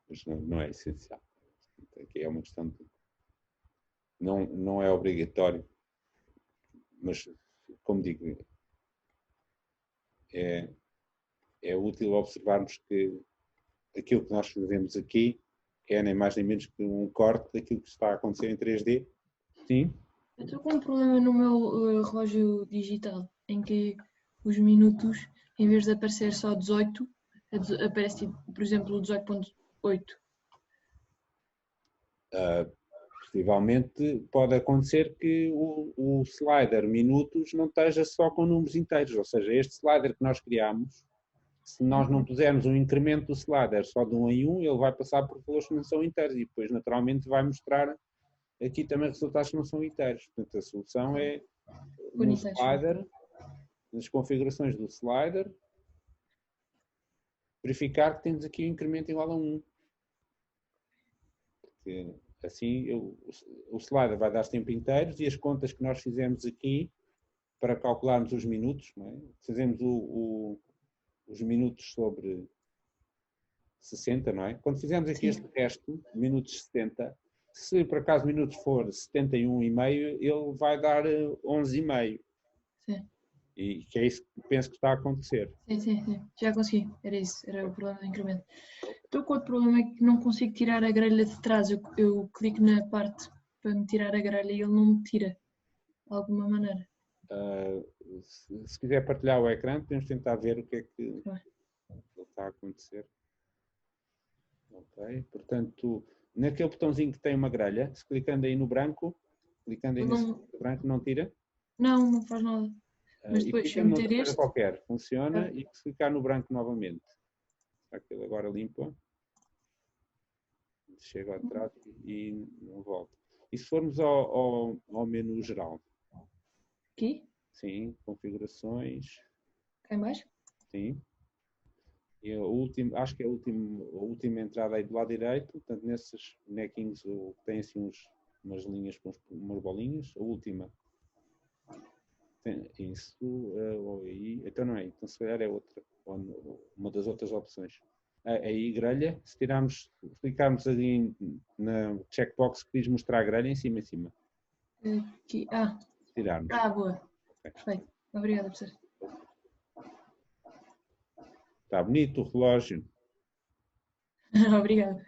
Mas não é essencial. Aqui é uma questão de... Não é obrigatório, mas, como digo, é útil observarmos que aquilo que nós fazemos aqui é nem mais nem menos que um corte daquilo que está a acontecer em 3D. Sim? Eu estou com um problema no meu relógio digital, em que os minutos, em vez de aparecer só 18, aparece, por exemplo, 18.8. Possivelmente pode acontecer que o slider minutos não esteja só com números inteiros, ou seja, este slider que nós criamos, se nós não pusermos um incremento do slider só de 1 em 1, ele vai passar por valores que não são inteiros e depois naturalmente vai mostrar aqui também resultados que não são inteiros. Portanto, a solução é no slider, nas configurações do slider, verificar que temos aqui um incremento igual a 1. Porque assim o slider vai dar tempo inteiros e as contas que nós fizemos aqui para calcularmos os minutos, não é? Fazemos os minutos sobre 60, não é? Quando fizemos aqui este resto, minutos 70, se por acaso minutos for 71,5, ele vai dar 11,5. Sim. E que é isso que penso que está a acontecer. Sim. Já consegui. Era isso. Era o problema do incremento. Estou com outro problema, é que não consigo tirar a grelha de trás. Eu clico na parte para me tirar a grelha e ele não me tira. De alguma maneira. Se quiser partilhar o ecrã, podemos tentar ver o que é que está a acontecer. Ok, portanto, naquele botãozinho que tem uma grelha, se clicando aí no branco, clicando aí nesse branco, não tira? Não faz nada. Mas depois, se eu meter este... qualquer, funciona, e se clicar no branco novamente, aquele agora limpa, chega atrás e não volta. E se formos ao menu geral? Aqui? Sim, configurações. Cá em baixo? Sim. E acho que é a última entrada aí do lado direito, portanto nesses bonequinhos tem assim umas linhas com umas bolinhas, a última. Isso, então não é, então se calhar é outra, uma das outras opções. Aí grelha, se clicarmos ali na checkbox que diz mostrar a grelha em cima. Aqui, tirarmos. Boa. Okay. Perfeito, obrigada, professor. Está bonito o relógio. Obrigada.